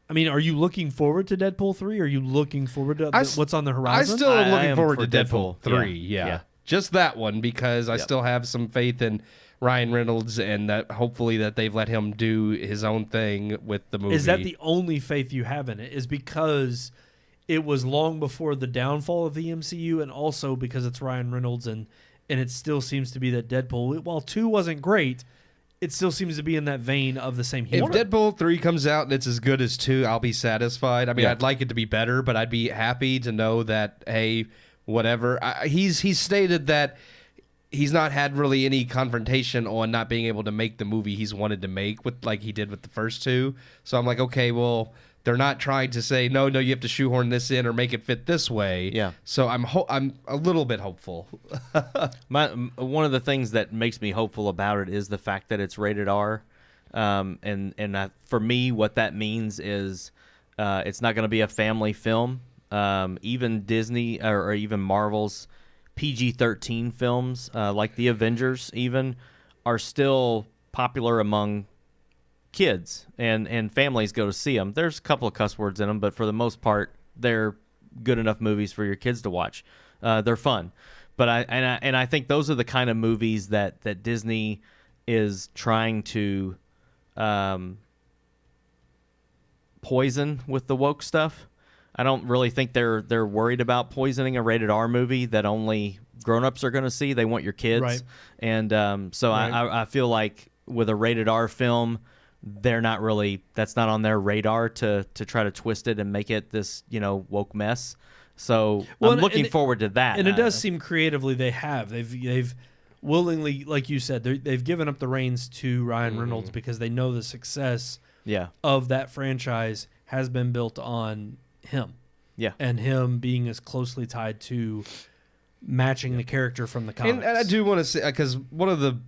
Are you looking forward to Deadpool 3? Are you looking forward to what's on the horizon?
I still am
I
looking
am
forward
for
to Deadpool 3. Yeah. Just that one, because I still have some faith in Ryan Reynolds, and that hopefully that they've let him do his own thing with the movie.
Is that the only faith you have in it? Is because it was long before the downfall of the MCU, and also because it's Ryan Reynolds and and it still seems to be that Deadpool, while 2 wasn't great, it still seems to be in that vein of the same humor.
If Deadpool 3 comes out and it's as good as 2, I'll be satisfied. I mean, I'd like it to be better, but I'd be happy to know that, hey, whatever. He's stated that he's not had really any confrontation on not being able to make the movie he's wanted to make with like he did with the first 2. So I'm like, okay, well, they're not trying to say no, you have to shoehorn this in or make it fit this way.
Yeah.
So I'm a little bit hopeful.
One of the things that makes me hopeful about it is the fact that it's rated R, for me, what that means is it's not going to be a family film. Even Disney or even Marvel's PG-13 films, like the Avengers, even are still popular among kids, and families go to see them. There's a couple of cuss words in them, but for the most part, they're good enough movies for your kids to watch. They're fun, but I think those are the kind of movies that Disney is trying to poison with the woke stuff. I don't really think they're worried about poisoning a rated R movie that only grown-ups are going to see. They want your kids,
right.
And so right. I feel like with a rated R film, that's not on their radar to try to twist it and make it this woke mess. So I'm looking forward to that.
And it does seem creatively they've willingly, like you said, they've given up the reins to Ryan Reynolds because they know the success of that franchise has been built on him. Yeah. And him being as closely tied to matching the character from the comics.
And I do want to say, because one of the,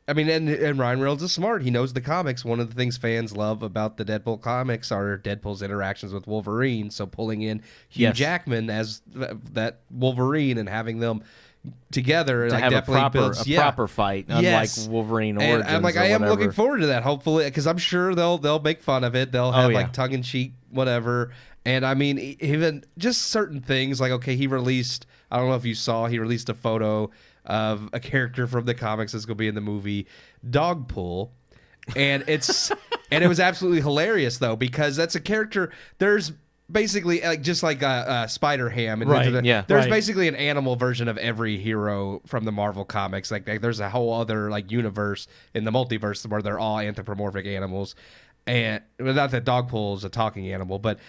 and Ryan Reynolds is smart. He knows the comics. One of the things fans love about the Deadpool comics are Deadpool's interactions with Wolverine. So pulling in Hugh Jackman as that Wolverine and having them together,
to
like
have
definitely
a proper fight, unlike Wolverine Origins.
And I'm like, I am looking forward to that. Hopefully, because I'm sure they'll make fun of it. They'll have like tongue in cheek, whatever. And I mean, even just certain things like, okay, he released. I don't know if you saw. He released a photo of a character from the comics that's going to be in the movie, Dogpool. And it was absolutely hilarious though, because that's a character. There's basically just like Spider Ham, and there's basically an animal version of every hero from the Marvel comics. Like there's a whole other like universe in the multiverse where they're all anthropomorphic animals, and not that Dogpool is a talking animal, but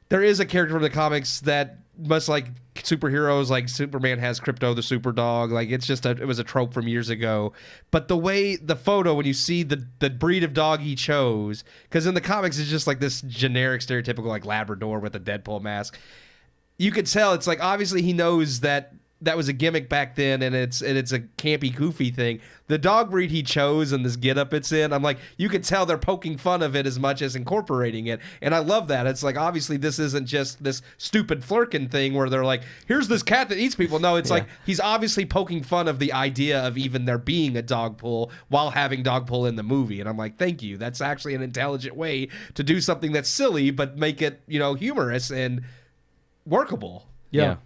there is a character from the comics that, much like superheroes, like Superman has Krypto the super dog. Like it was a trope from years ago. But the way the photo, when you see the breed of dog he chose, because in the comics it's just like this generic, stereotypical like Labrador with a Deadpool mask. You could tell it's like obviously he knows that was a gimmick back then, and it's a campy, goofy thing. The dog breed he chose and this getup it's in, I'm like, you could tell they're poking fun of it as much as incorporating it, and I love that. It's like obviously this isn't just this stupid Flurkin thing where they're like, here's this cat that eats people. No, it's like he's obviously poking fun of the idea of even there being a Dogpool while having Dogpool in the movie, and I'm like, thank you. That's actually an intelligent way to do something that's silly but make it humorous and workable.
Yeah.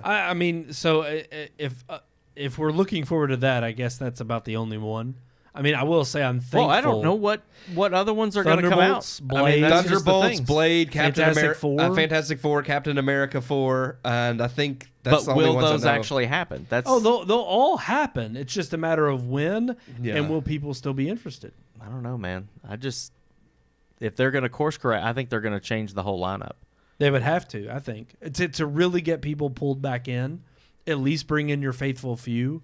I mean, so if we're looking forward to that, I guess that's about the only one. I mean, I will say I'm thankful.
Well, I don't know what other ones are going to come out.
Blade,
Thunderbolts, Blade,
Fantastic
Four, Captain America 4, and I think that's the only ones I know.
Will those actually happen?
They'll all happen. It's just a matter of when, and will people still be interested?
I don't know, man. If they're going to course correct, I think they're going to change the whole lineup.
They would have to, I think, to really get people pulled back in. At least bring in your faithful few.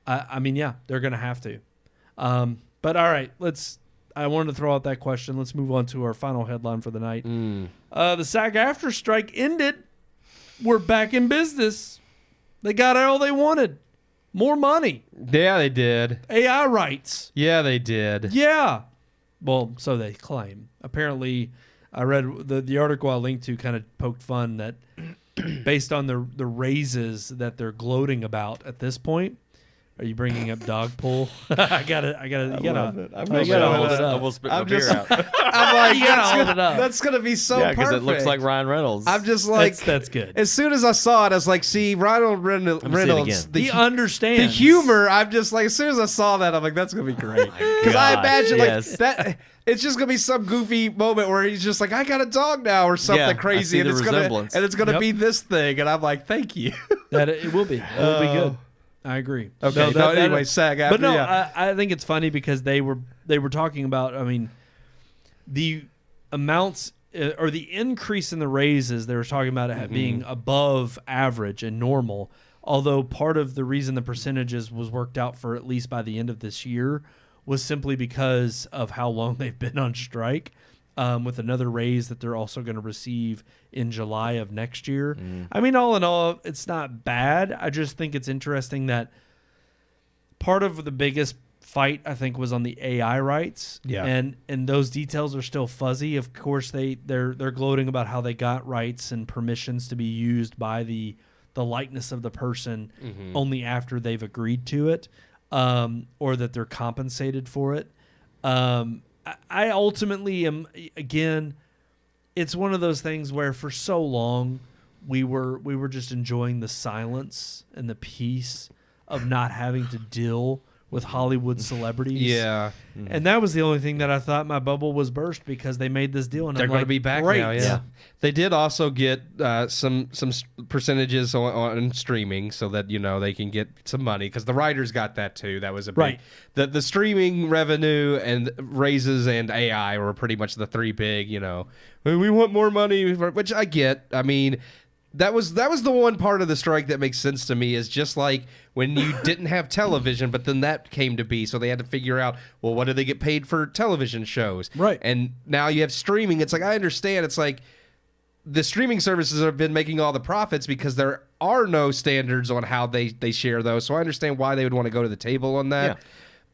I mean, they're going to have to. But all right, I wanted to throw out that question. Let's move on to our final headline for the night. The SAG-AFTRA strike ended. We're back in business. They got all they wanted. More money.
Yeah, they did.
AI rights.
Yeah, they did.
Yeah. Well, so they claim. Apparently, I read the article I linked to kind of poked fun that based on the raises that they're gloating about at this point. Are you bringing up Dogpool? I gotta hold it up.
I will spit my beer out.
I'm like, you gotta hold it up. That's gonna be so perfect.
because it looks like Ryan Reynolds.
I'm just like,
that's good.
As soon as I saw it, I was like, see, Ryan Reynolds,
he understands
the humor. I'm just like, as soon as I saw that, I'm like, that's gonna be great. Because I imagine like that. It's just gonna be some goofy moment where he's just like, I got a dog now or something crazy, and it's gonna be this thing, and I'm like, thank you.
That it will be. It will be good. I agree.
Okay. Anyway, SAG.
But no, I think it's funny because they were talking about. I mean, the amounts or the increase in the raises. They were talking about it being above average and normal. Although part of the reason the percentages was worked out for at least by the end of this year was simply because of how long they've been on strike. With another raise that they're also going to receive in July of next year. I mean, all in all, it's not bad. I just think it's interesting that part of the biggest fight, I think, was on the AI rights.
Yeah.
And those details are still fuzzy. Of course, they're gloating about how they got rights and permissions to be used by the likeness of the person only after they've agreed to it, or that they're compensated for it. I ultimately am, again, it's one of those things where for so long we were just enjoying the silence and the peace of not having to deal with Hollywood celebrities.
Yeah.
And that was the only thing that I thought my bubble was burst because they made this deal. And
They're
I'm
going to
like,
be back
great.
now, yeah. They did also get some percentages on streaming so that, they can get some money because the writers got that too. That was a big...
Right.
The streaming revenue and raises and AI were pretty much the three big, we want more money, which I get. I mean... That was the one part of the strike that makes sense to me is just like when you didn't have television, but then that came to be. So they had to figure out, well, what do they get paid for television shows?
Right.
And now you have streaming. It's like, I understand. It's like the streaming services have been making all the profits because there are no standards on how they share those. So I understand why they would want to go to the table on that.
Yeah.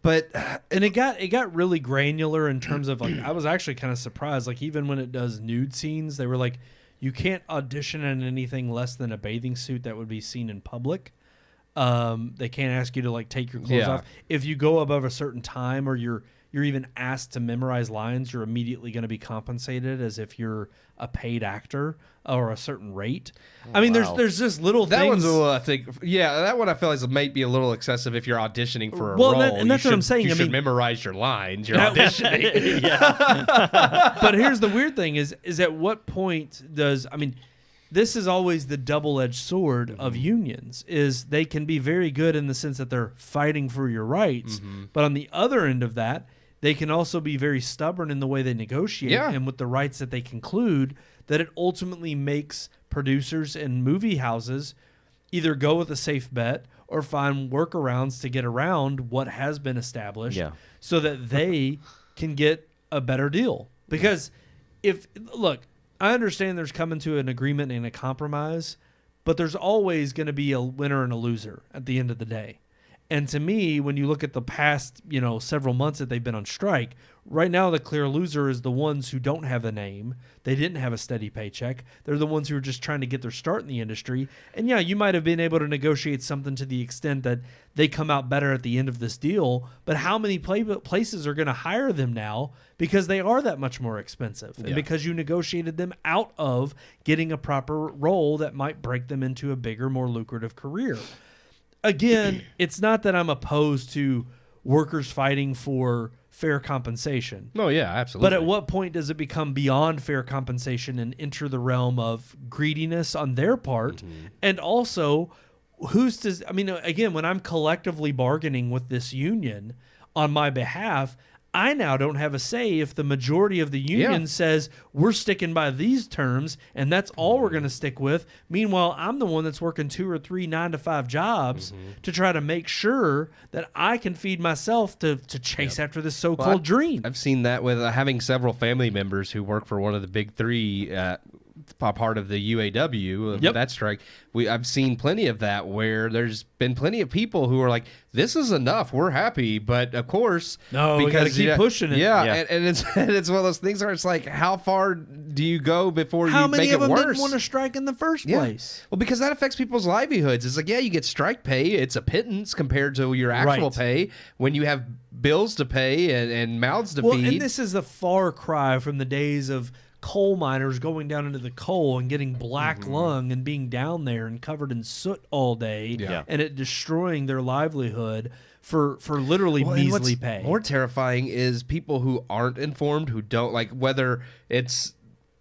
But
and it got really granular in terms of like I was actually kind of surprised. Like even when it does nude scenes, they were like, you can't audition in anything less than a bathing suit that would be seen in public. They can't ask you to like take your clothes off. If you go above a certain time or you're even asked to memorize lines, you're immediately going to be compensated as if you're a paid actor or a certain rate. I mean, there's just little
that
things.
one's a little, I think, that one I feel like might be a little excessive if you're auditioning for a
Well,
role.
and that's what I'm saying.
You
I
should
mean,
memorize your lines. You're auditioning.
But here's the weird thing is at what point this is always the double-edged sword of unions is they can be very good in the sense that they're fighting for your rights. But on the other end of that, they can also be very stubborn in the way they negotiate and with the rights that they conclude that it ultimately makes producers and movie houses either go with a safe bet or find workarounds to get around what has been established so that they can get a better deal. Because I understand there's coming to an agreement and a compromise, but there's always going to be a winner and a loser at the end of the day. And to me, when you look at the past, several months that they've been on strike, right now the clear loser is the ones who don't have a name. They didn't have a steady paycheck. They're the ones who are just trying to get their start in the industry. And you might have been able to negotiate something to the extent that they come out better at the end of this deal. But how many places are going to hire them now because they are that much more expensive and because you negotiated them out of getting a proper role that might break them into a bigger, more lucrative career? Again, it's not that I'm opposed to workers fighting for fair compensation.
No, yeah, absolutely.
But at what point does it become beyond fair compensation and enter the realm of greediness on their part? And also, again, when I'm collectively bargaining with this union on my behalf, I now don't have a say if the majority of the union says we're sticking by these terms and that's all we're going to stick with. Meanwhile, I'm the one that's working 2 or 3 9-to-5 jobs to try to make sure that I can feed myself to chase after this so-called dream.
I've seen that with having several family members who work for one of the big three part of the UAW of that strike. I've seen plenty of that where there's been plenty of people who are like, this is enough, we're happy, but of course
we gotta keep pushing it.
And it's one of those things where it's like, how far do you go before
how
you make it worse?
How many of them didn't want to strike in the first place?
Well, because that affects people's livelihoods. It's like, you get strike pay, it's a pittance compared to your actual pay when you have bills to pay and mouths to feed.
And this is a far cry from the days of coal miners going down into the coal and getting black lung and being down there and covered in soot all day and it destroying their livelihood for literally measly pay.
More terrifying is people who aren't informed, who don't, like, whether it's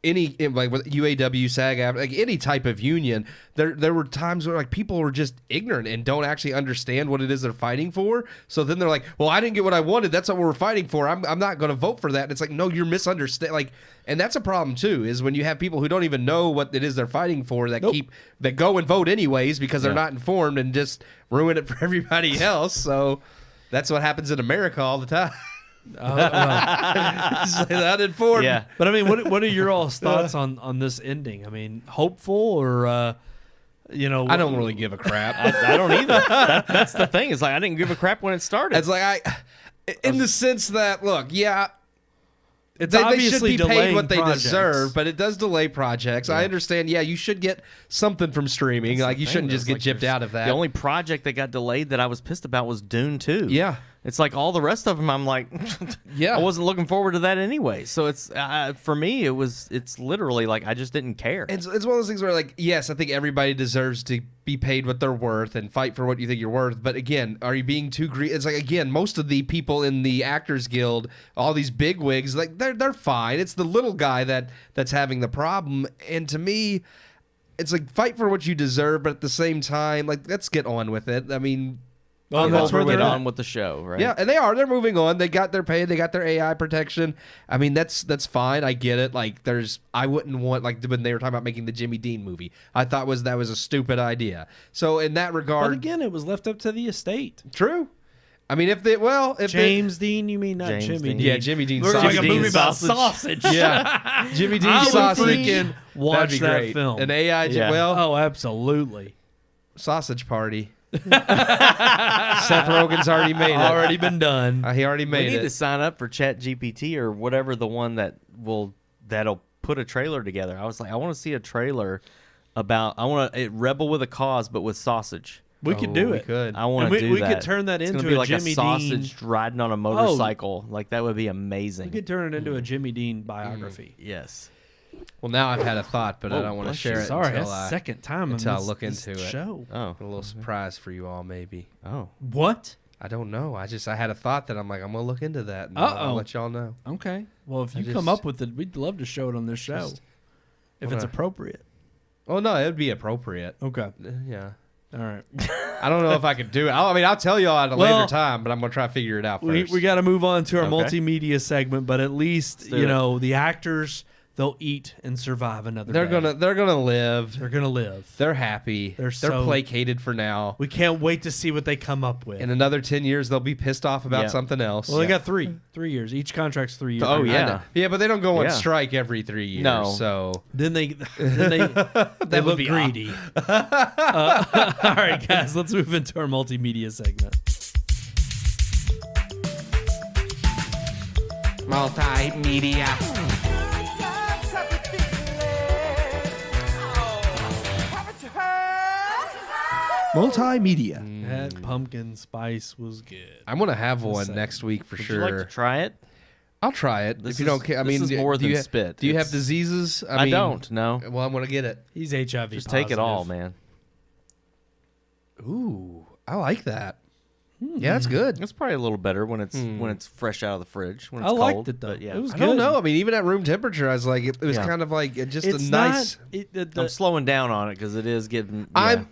any like with UAW, SAG, like any type of union, there were times where like people were just ignorant and don't actually understand what it is they're fighting for. So then they're like, "Well, I didn't get what I wanted. That's what we're fighting for. I'm not going to vote for that." And it's like, no, you're misunderstanding. Like, and that's a problem too. Is when you have people who don't even know what it is they're fighting for that that go and vote anyways because they're not informed and just ruin it for everybody else. So that's what happens in America all the time. Uninformed.
Yeah.
But I mean, what are your all's thoughts on this ending? I mean, hopeful or
I don't really give a crap.
I don't either. That's the thing. It's like I didn't give a crap when it started.
It's like in the sense that look,
it's
they should
obviously
be paid
delaying
what they
projects.
deserve, but it does delay projects. I understand. Yeah, you should get something from streaming. Like you shouldn't just get gypped out of that.
The only project that got delayed that I was pissed about was Dune 2.
Yeah.
It's like all the rest of them, I'm like, I wasn't looking forward to that anyway. So it's for me, it's literally like I just didn't care.
It's one of those things where like, yes, I think everybody deserves to be paid what they're worth and fight for what you think you're worth. But again, are you being too greedy? It's like, again, most of the people in the Actors Guild, all these big wigs, like they're fine. It's the little guy that's having the problem. And to me, it's like fight for what you deserve, but at the same time, like let's get on with it. I mean.
Well,
that's where
they're
they're
on
at.
with the show, right?
Yeah, and they're moving on. They got their pay, they got their AI protection. I mean, that's fine. I get it. Like I wouldn't want like when they were talking about making the Jimmy Dean movie. I thought that was a stupid idea. So in that regard,
But again, it was left up to the estate.
true. I mean, if
James Dean, you mean not
James
Jimmy
Dean.
Dean?
Yeah, Jimmy Dean
We're
sausage.
like a movie about
Sausage.
sausage.
Yeah, Jimmy Dean
I would
sausage.
freaking watch
That'd be
that
great.
film.
An AI,
Yeah.
Oh, absolutely.
sausage party. Seth Rogen's already made it.
Already been done.
He already
We
made
need
it.
to sign up for ChatGPT or whatever the one that'll put a trailer together. I was like, I want to see a trailer about Rebel with a Cause, but with sausage.
We could do
we
it.
could.
I want
And
to do
we
that.
could turn that
It's
into
gonna be
a
like
Jimmy
a sausage
Dean.
riding on a motorcycle. Like that would be
We
amazing.
could turn it into a Jimmy Dean biography.
Yes.
Well, now I've had a thought, but I don't want to
bless
share
you.
it
Sorry,
until
that's the second time
until I
on this,
look
this
into it.
show.
Oh.
a little surprise for you all, maybe.
Oh.
What?
I don't know. I had a thought that I'm like, I'm gonna look into that. And I'll let y'all know.
Okay. Well, if you
just-
come up with it, we'd love to show it on this show. If it's
wanna-
appropriate.
Oh no, it would be appropriate.
Okay.
Yeah.
All right.
I don't know if I could do it. I'll tell y'all at a
Well,
later time, but I'm gonna try to figure it out first.
We got to move on to our
Okay.
multimedia segment, but at least,
do it.
the actors, they'll eat and survive another day.
They're gonna live.
They're going to live.
They're happy.
They're so-
placated for now.
We can't wait to see what they come up with.
In another 10 years, they'll be pissed off about
Yeah.
something else.
Well, they got 3 years. Each contract's 3 years.
Oh,
I
yeah.
know. Yeah, but they don't go on
Yeah.
strike every 3 years.
No.
So
Then they
would
look
be
greedy. All right, guys, let's move into our multimedia segment.
Multimedia.
multimedia.
That pumpkin spice was good.
I'm gonna have one
say.
next week for
Would
sure.
you like to try it?
I'll try it.
This
if you
is-
don't care, I
this
mean,
is more than spit.
Do you have
It's-
diseases?
I
mean,
don't. No.
Well, I'm gonna get it.
He's HIV
Just take it all,
positive.
man.
Ooh, I like that. Yeah, that's good.
It's probably a little better when it's fresh out of the fridge. When it's
I liked
cold,
it, though.
but yeah.
It was
I don't
good.
know. I mean, even at room temperature, I was like, it was
Yeah.
kind of like just
It's
a nice.
not.
I'm slowing down on it because it is getting.
I'm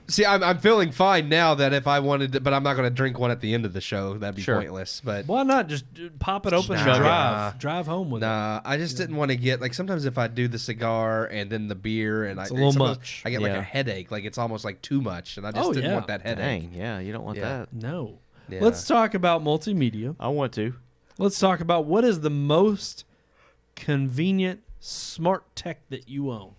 feeling fine now that if I wanted to, but I'm not going to drink one at the end of the show. That'd be
Sure.
pointless. But
Why not just pop it open and
Nah.
drive home with it?
nah, I just didn't want to get like sometimes if I do the cigar and then the beer and
It's a little
sometimes
much.
I get like
Yeah.
a headache. Like it's almost like too much, and I just
Oh,
didn't
yeah.
want that headache.
Dang, yeah, you don't want
Yeah.
that.
No.
Yeah.
Let's talk about multimedia.
I want to.
Let's talk about what is the most convenient smart tech that you own.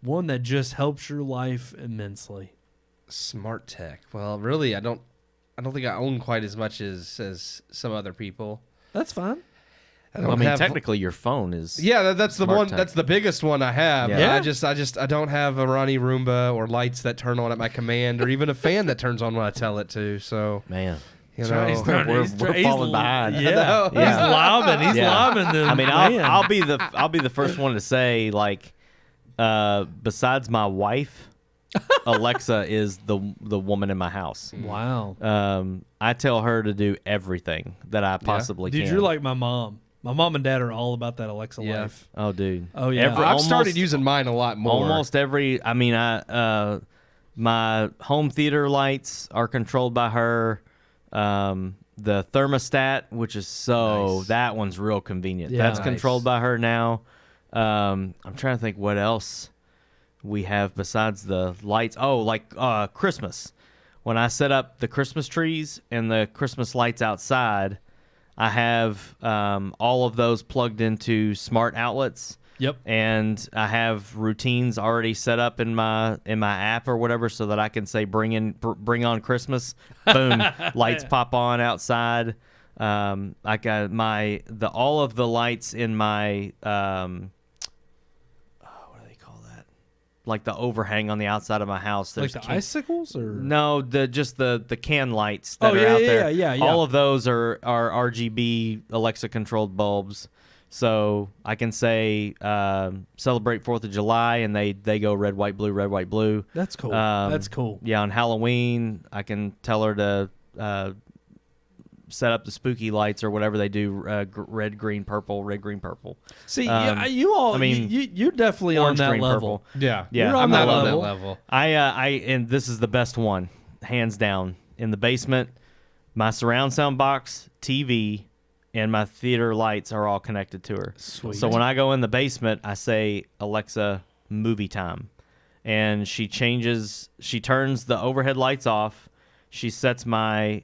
One that just helps your life immensely.
Smart tech. Well, really, I don't think I own quite as much as some other people.
That's fine.
I
Well, I
don't
mean,
have-
technically, your phone is.
Yeah, that's the
Smart
one.
tech.
That's the biggest one I have.
Yeah.
I don't have a Ronnie Roomba or lights that turn on at my command, or even a fan that turns on when I tell it to. So
Man.
you know,
He's
we're falling behind.
Yeah,
know.
he's lobbing. He's
Yeah.
lobbing them.
I mean,
man.
I'll be the first one to say like, besides my wife, Alexa is the woman in my house.
Wow.
I tell her to do everything that I possibly
Dude,
can.
you're like my mom. My mom and dad are all about that Alexa life.
Oh, dude.
Oh, yeah.
I've started using mine a lot more.
Almost every. I mean, my home theater lights are controlled by her. The thermostat, which is
Nice.
that one's real convenient.
Yeah.
That's
Nice.
controlled by her now. I'm trying to think what else we have besides the lights. Oh, like Christmas. When I set up the Christmas trees and the Christmas lights outside, I have all of those plugged into smart outlets.
Yep.
And I have routines already set up in my app or whatever, so that I can say bring on Christmas. Boom, lights pop on outside. I got all of the lights in my what do they call that? Like the overhang on the outside of my house.
Like the icicles or
no, just the can lights that
Oh,
are
yeah,
out
yeah,
there.
yeah.
All of those are RGB Alexa controlled bulbs. So I can say celebrate 4th of July, and they go red, white, blue, red, white, blue.
That's cool. That's cool.
Yeah, on Halloween, I can tell her to set up the spooky lights or whatever they do, red, green, purple, red, green, purple.
See, you all,
I mean,
you're definitely on
Orange,
that
green,
level.
purple.
Yeah.
You're on
I'm
that
not on that
level.
level.
And this is the best one, hands down. In the basement, my surround sound box, TV, and my theater lights are all connected to her.
Sweet.
So when I go in the basement, I say, Alexa, movie time. And she turns the overhead lights off. She sets my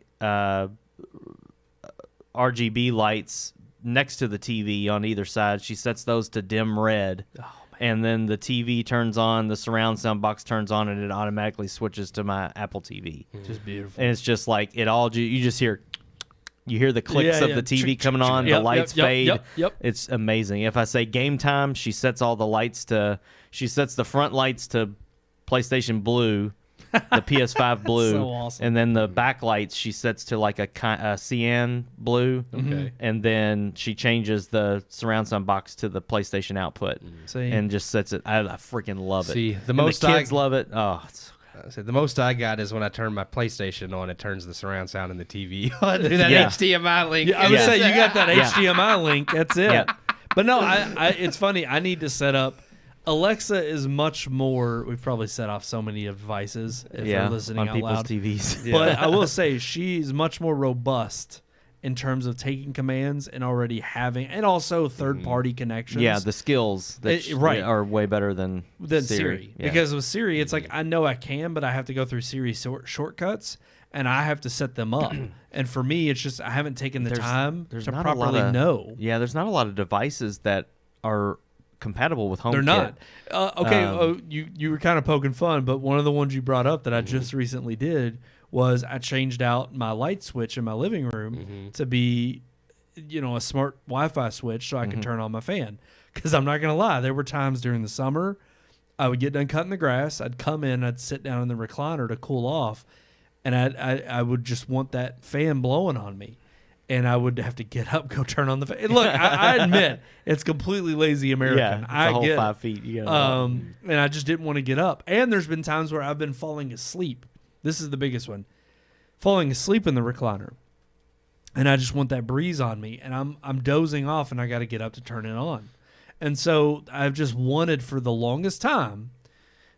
RGB lights next to the TV on either side. She sets those to dim red. Oh, and then the TV turns on, the surround sound box turns on, and it automatically switches to my Apple TV.
Just beautiful.
And it's just like you just hear the clicks
Yeah,
of
yeah.
the TV coming on,
Yep,
the lights
yep,
fade.
yep.
It's amazing. If I say game time, she sets all the lights she sets the front lights to PlayStation Blue, the PS5 blue,
so awesome.
and then the back lights she sets to like a cyan blue.
Okay.
And then she changes the surround sound box to the PlayStation output,
See?
and just sets it. I freaking love it.
See, the
And
most
the kids love it. Oh, it's
I said the most I got is when I turn my PlayStation on, it turns the surround sound and the TV on. Through that
Yeah.
HDMI link.
Yeah, I would
Yeah.
say you got that
Yeah.
HDMI link. That's it.
Yeah.
But no, it's funny. I need to set up. Alexa is much more. We've probably set off so many devices if they're listening
on
out
people's
loud.
TVs.
But I will say she's much more robust in terms of taking commands and already having, and also third-party connections.
Yeah, the skills that
right.
are way better than
Siri.
Yeah.
Because with Siri, it's like I know I can, but I have to go through Siri shortcuts, and I have to set them up. And for me, it's just I haven't taken the time to
not a lot
properly
of-
know.
Yeah, there's not a lot of devices that are compatible with HomeKit.
They're not. You were kind of poking fun, but one of the ones you brought up that I just recently did was I changed out my light switch in my living room to be, a smart Wi-Fi switch so I can turn on my fan. Because I'm not going to lie, there were times during the summer I would get done cutting the grass, I'd come in, I'd sit down in the recliner to cool off, and I would just want that fan blowing on me. And I would have to get up, go turn on the fan. Look, I admit it's completely lazy American.
Yeah, it's
I
a whole
get
5 feet. You gotta
and I just didn't want to get up. And there's been times where I've been falling asleep. This is the biggest one. Falling asleep in the recliner. And I just want that breeze on me. And I'm dozing off and I got to get up to turn it on. And so I've just wanted for the longest time,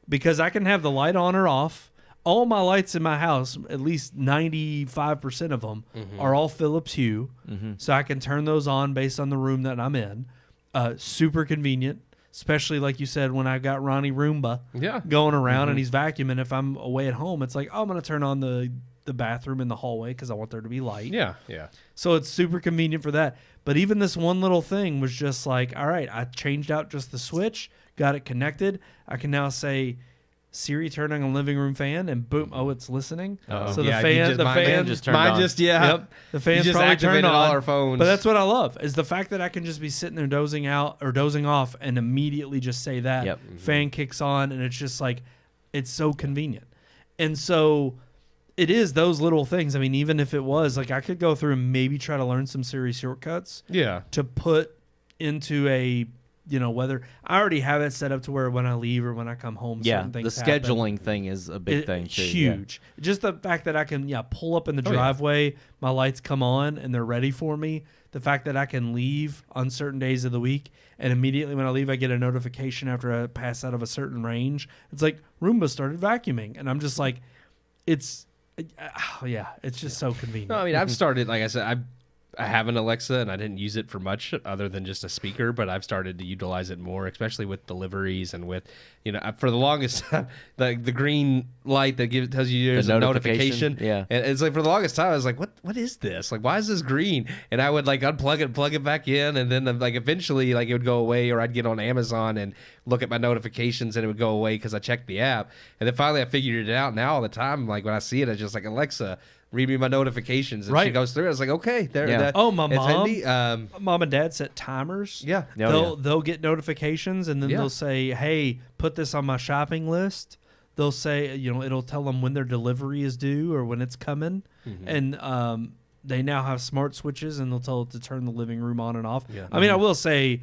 because I can have the light on or off. All my lights in my house, at least 95% of them, are all Philips Hue. So I can turn those on based on the room that I'm in. Super convenient, especially like you said, when I got Ronnie Roomba going around and he's vacuuming. If I'm away at home, it's like, I'm going to turn on the bathroom in the hallway because I want there to be light.
Yeah.
So it's super convenient for that. But even this one little thing was just like, all right, I changed out just the switch, got it connected. I can now say, Siri, turn on a living room fan, and boom, it's listening.
Uh-oh.
So
Yeah,
the fan
just turned on.
Yep, the fan's
just
probably
activated
turned on.
all our phones.
But that's what I love, is the fact that I can just be sitting there dozing out or dozing off and immediately just say that.
Yep.
Fan kicks on, and it's just like, it's so convenient. And so it is those little things. I mean, even if it was, like, I could go through and maybe try to learn some Siri shortcuts to put into a, whether I already have it set up to where when I leave or when I come home, certain
the
things happen.
scheduling thing is a big thing too.
Huge. Just the fact that I can pull up in the driveway, my lights come on and they're ready for me. the fact that I can leave on certain days of the week, and immediately when I leave, I get a notification after I pass out of a certain range. It's like Roomba started vacuuming, and I'm just like, it's just so convenient.
No, I mean, I've started, like I said, I have an Alexa, and I didn't use it for much other than just a speaker, but I've started to utilize it more, especially with deliveries and with, for the longest time, the green light that tells you there's a notification.
Yeah.
And it's like, for the longest time, I was like, what is this? Like, why is this green? And I would like unplug it, plug it back in, and then like eventually like it would go away, or I'd get on Amazon and look at my notifications and it would go away because I checked the app. And then finally I figured it out. Now all the time, like when I see it, I just like, Alexa, read me my notifications, and she goes through it. I was like, okay, there.
Yeah.
My mom and dad set timers.
Yeah,
They'll get notifications, and then they'll say, "Hey, put this on my shopping list." They'll say, it'll tell them when their delivery is due or when it's coming, and they now have smart switches, and they'll tell it to turn the living room on and off. Yeah. I mean, I will say,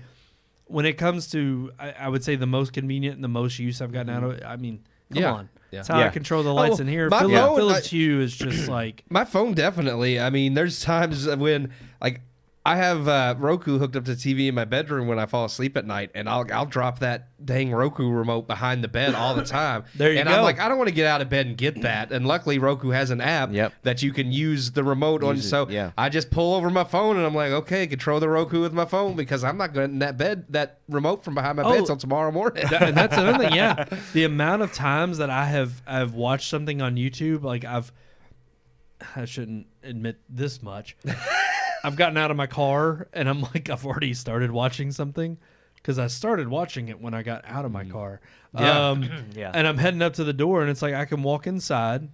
when it comes to, I would say the most convenient and the most use I've gotten out of it. I mean, come on. Yeah. That's how I control the lights in here. Philips Hue is just like...
My phone, definitely. I mean, there's times when, like, I have Roku hooked up to TV in my bedroom when I fall asleep at night, and I'll drop that dang Roku remote behind the bed all the time.
There you go.
I'm like, I don't want to get out of bed and get that. And luckily, Roku has an app that you can use the remote on. So I just pull over my phone, and I'm like, okay, control the Roku with my phone, because I'm not getting that remote from behind my bed until tomorrow morning.
And that's another thing, yeah. The amount of times that I've watched something on YouTube, like I shouldn't admit this much. I've gotten out of my car and I'm like, I've already started watching something because I started watching it when I got out of my car. And I'm heading up to the door, and it's like I can walk inside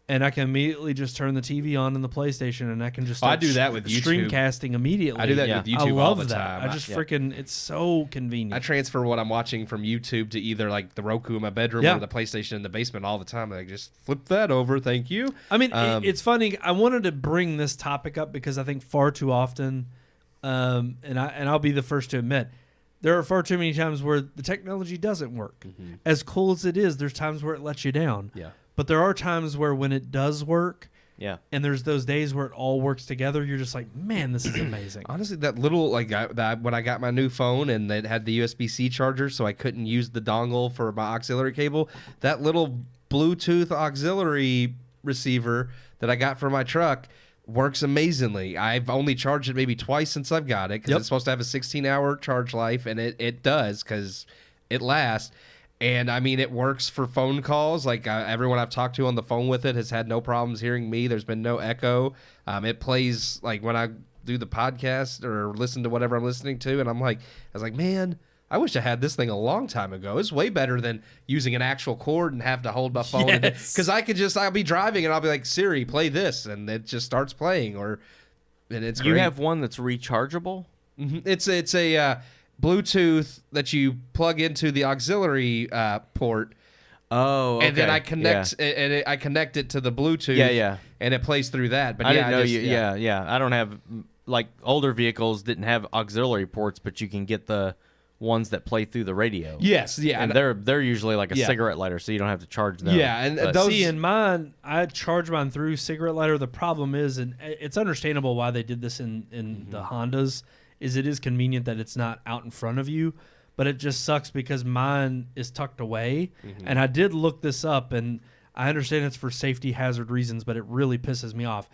and I can immediately just turn the TV on in the PlayStation, and I can just start
I do that with YouTube.
Streamcasting immediately.
I do that with YouTube
I love
all the
that.
time.
I just freaking, it's so convenient.
I transfer what I'm watching from YouTube to either like the Roku in my bedroom or the PlayStation in the basement all the time. I just flip that over. Thank you.
I mean, it's funny. I wanted to bring this topic up because I think far too often, and I'll be the first to admit, there are far too many times where the technology doesn't work. Mm-hmm. As cool as it is, there's times where it lets you down.
Yeah.
But there are times where when it does work, and there's those days where it all works together, you're just like, man, this is amazing.
Honestly, that little, like, when I got my new phone and it had the USB-C charger, so I couldn't use the dongle for my auxiliary cable, that little Bluetooth auxiliary receiver that I got for my truck works amazingly. I've only charged it maybe twice since I've got it, because it's supposed to have a 16-hour charge life, and it does, because it lasts. And, I mean, it works for phone calls. Like, everyone I've talked to on the phone with it has had no problems hearing me. There's been no echo. It plays, like, when I do the podcast or listen to whatever I'm listening to, and I was like, man, I wish I had this thing a long time ago. It's way better than using an actual cord and have to hold my phone. Because I'll be driving, and I'll be like, Siri, play this, and it just starts playing. And it's great.
You have one that's rechargeable?
Mm-hmm. It's a... Bluetooth that you plug into the auxiliary port.
Oh, okay.
And then I connect I connect it to the Bluetooth. And it plays through that. But
I didn't know I don't have, like, older vehicles didn't have auxiliary ports, but you can get the ones that play through the radio.
Yes, yeah.
And they're usually like a cigarette lighter, so you don't have to charge them.
Yeah, and those...
See, in mine, I charge mine through cigarette lighter. The problem is, and it's understandable why they did this in the Hondas, is it is convenient that it's not out in front of you, but it just sucks because mine is tucked away. Mm-hmm. And I did look this up, and I understand it's for safety hazard reasons, but it really pisses me off.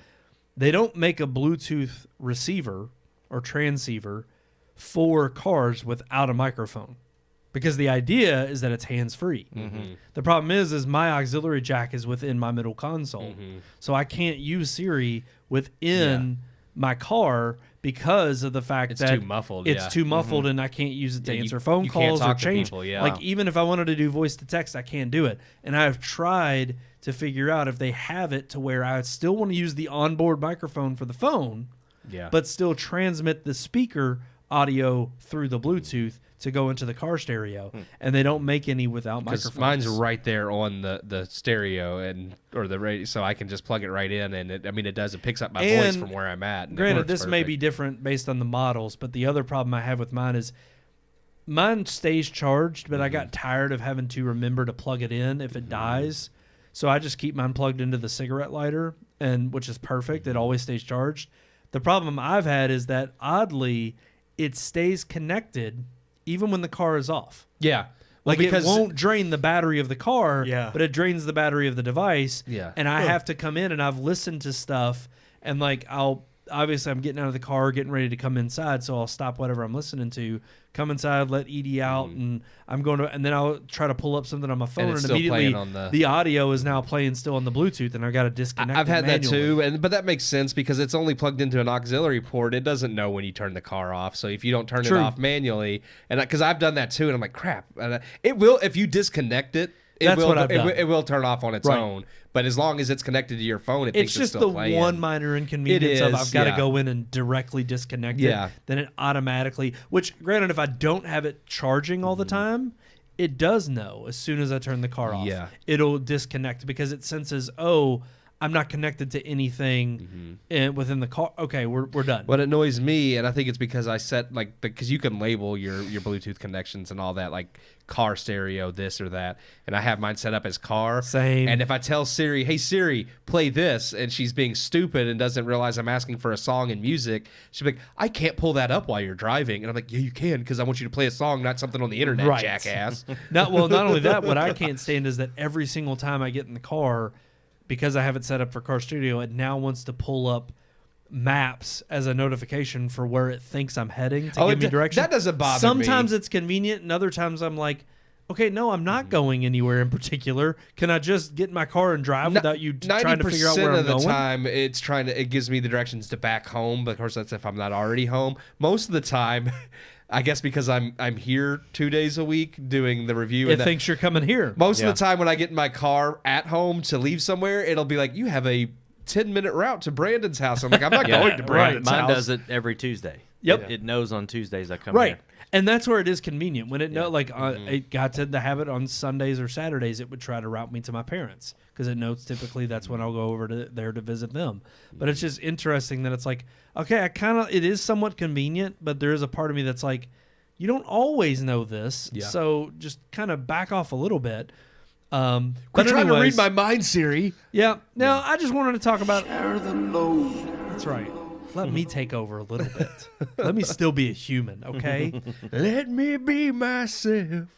They don't make a Bluetooth receiver or transceiver for cars without a microphone, because the idea is that it's hands-free. Mm-hmm. The problem is my auxiliary jack is within my middle console, so I can't use Siri within my car because of the fact that
it's too muffled.
It's too muffled, and I can't use it to answer phone calls or change.
People,
Like, even if I wanted to do voice to text, I can't do it. And I've tried to figure out if they have it to where I still want to use the onboard microphone for the phone, but still transmit the speaker audio through the Bluetooth to go into the car stereo. And they don't make any without microphones.
Mine's right there on the stereo or the radio, so I can just plug it right in, and it does. It picks up my voice from where I'm at.
Granted, this may be different based on the models, but the other problem I have with mine is mine stays charged, but I got tired of having to remember to plug it in if it dies. So I just keep mine plugged into the cigarette lighter, which is perfect. It always stays charged. The problem I've had is that oddly, it stays connected even when the car is off.
Yeah.
Like it won't drain the battery of the car, but it drains the battery of the device.
Yeah.
And I have to come in and I've listened to stuff and like obviously I'm getting out of the car, getting ready to come inside, so I'll stop whatever I'm listening to, come inside, let Edie out, and I'm going to, and then I'll try to pull up something on my phone, and immediately the audio is now playing still on the Bluetooth, and I've got to disconnect.
I've had
manually.
that too, but that makes sense because it's only plugged into an auxiliary port. It doesn't know when you turn the car off, so if you don't turn it off manually, and because I've done that too, and I'm like, crap, and it will if you disconnect it. It will turn off on its own, but as long as it's connected to your phone, it's
just
still
the
playing.
one minor inconvenience of I've got to go in and directly disconnect it. Then it automatically, which granted, if I don't have it charging all the time, it does know as soon as I turn the car off. Yeah, it'll disconnect because it senses, oh, I'm not connected to anything within the car. Okay, we're done.
What annoys me, and I think it's because I set because you can label your Bluetooth connections and all that, like car stereo, this or that, and I have mine set up as car.
Same.
And if I tell Siri, hey Siri, play this, and she's being stupid and doesn't realize I'm asking for a song and music, she'll be like, I can't pull that up while you're driving. And I'm like, yeah, you can, because I want you to play a song, not something on the internet, jackass.
Not only that, what I can't stand is that every single time I get in the car, because I have it set up for Car Studio, it now wants to pull up maps as a notification for where it thinks I'm heading to give me direction.
That doesn't bother me.
Sometimes it's convenient, and other times I'm like, okay, no, I'm not going anywhere in particular. Can I just get in my car and drive without you trying to figure out where I'm going? 90% of the
time, it gives me the directions to back home, but of course that's if I'm not already home. Most of the time, I guess because I'm here 2 days a week doing the review.
It thinks you're coming here.
Most of the time when I get in my car at home to leave somewhere, it'll be like, you have a 10-minute route to Brandon's house. I'm like, I'm not going to Brandon's house.
Mine does it every Tuesday.
Yep.
It knows on Tuesdays I come here.
And that's where it is convenient. When it it got to the habit on Sundays or Saturdays, it would try to route me to my parents because it knows typically that's when I'll go over there to visit them. But it's just interesting that it's like, okay, it is somewhat convenient, but there is a part of me that's like, you don't always know this, so just kind of back off a little bit.
Quit trying to read my mind, Siri.
Yeah. Now, I just wanted to talk about... Share the load. That's right. Let me take over a little bit. Let me still be a human, okay?
Let me be myself.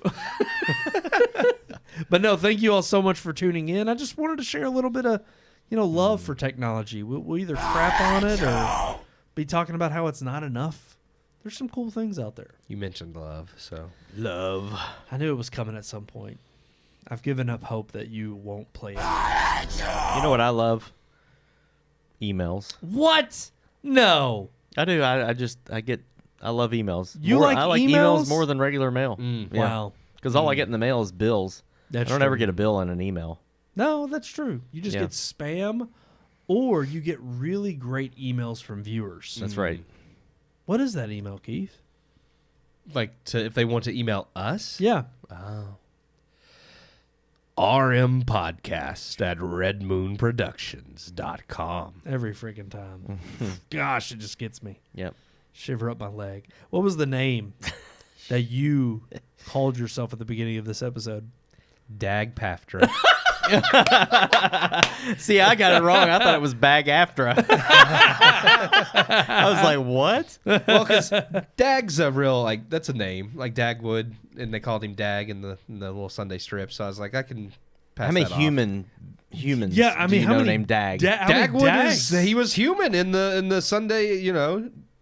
But no, thank you all so much for tuning in. I just wanted to share a little bit of, love for technology. We'll either crap on it or be talking about how it's not enough. There's some cool things out there.
You mentioned love, so...
Love.
I knew it was coming at some point. I've given up hope that you won't play it.
You know what I love? Emails.
What? No.
I do. I love emails.
I like
emails more than regular mail.
Wow.
Because all I get in the mail is bills. I don't ever get a bill in an email.
No, that's true. You just get spam, or you get really great emails from viewers.
That's right.
What is that email, Keith?
Like if they want to email us?
Yeah.
Oh. RMPodcast at redmoonproductions.com.
Every freaking time. Gosh, it just gets me.
Yep.
Shiver up my leg. What was the name that you called yourself at the beginning of this episode?
Dag Paftra.
See, I got it wrong. I thought it was Bag-Aftra. I was like, what?
Well, because Dag's a real, that's a name. Like Dagwood, and they called him Dag in the little Sunday strip. So I was like, I can pass that off.
Humans
yeah, I mean,
how many named Dag?
Dagwood he was human in the Sunday,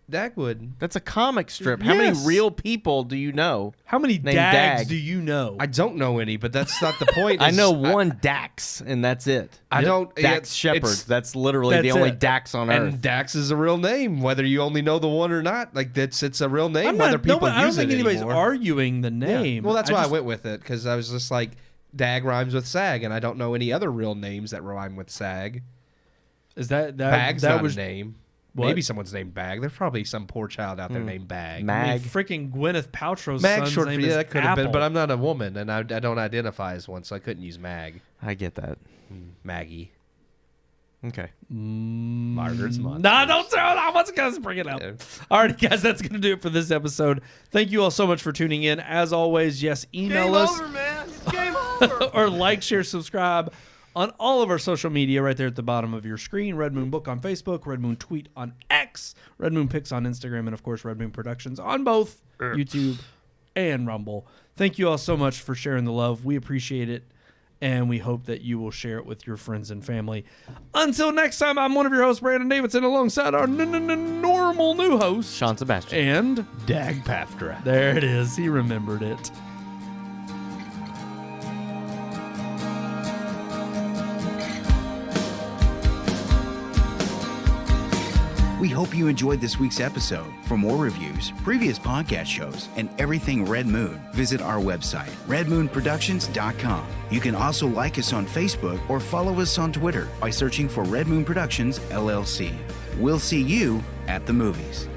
Dagwood.
That's a comic strip. How many real people do you know?
How many Dags do you know?
I don't know any, but that's not the point.
I know one Dax, and that's it.
I don't...
Dax Shepard. That's literally the only Dax on Earth.
And Dax is a real name, whether you only know the one or not. It's a real name, whether people use it
I don't think anybody's
anymore.
Arguing the name.
Yeah. Well, that's why I went with it, because I was just like, Dag rhymes with Sag, and I don't know any other real names that rhyme with Sag.
Is that
Bag's
that
not
was
a name.
What?
Maybe someone's named Bag. There's probably some poor child out there named Bag.
Mag.
I mean, freaking Gwyneth Paltrow's
Mag
son's
short for
name is
that could have been,
Apple.
but I'm not a woman, and I don't identify as one, so I couldn't use Mag.
I get that.
Maggie.
Okay.
Margaret's mom.
Nah, don't throw it out. Let's just bring it up.
Yeah.
All right, guys, that's going to do it for this episode. Thank you all so much for tuning in. As always, yes, email us.
Game over, man. It's game over.
Or like, share, subscribe on all of our social media right there at the bottom of your screen. Red Moon Book on Facebook, Red Moon Tweet on X, Red Moon Pics on Instagram, and of course Red Moon Productions on both YouTube and Rumble. Thank you all so much for sharing the love. We appreciate it, and we hope that you will share it with your friends and family. Until next time, I'm one of your hosts, Brandon Davidson, alongside our normal new host,
Sean Sebastian.
And
Dag Paftra.
there it is. He remembered it.
We hope you enjoyed this week's episode. For more reviews, previous podcast shows, and everything Red Moon, visit our website, redmoonproductions.com. You can also like us on Facebook or follow us on Twitter by searching for Red Moon Productions, LLC. We'll see you at the movies.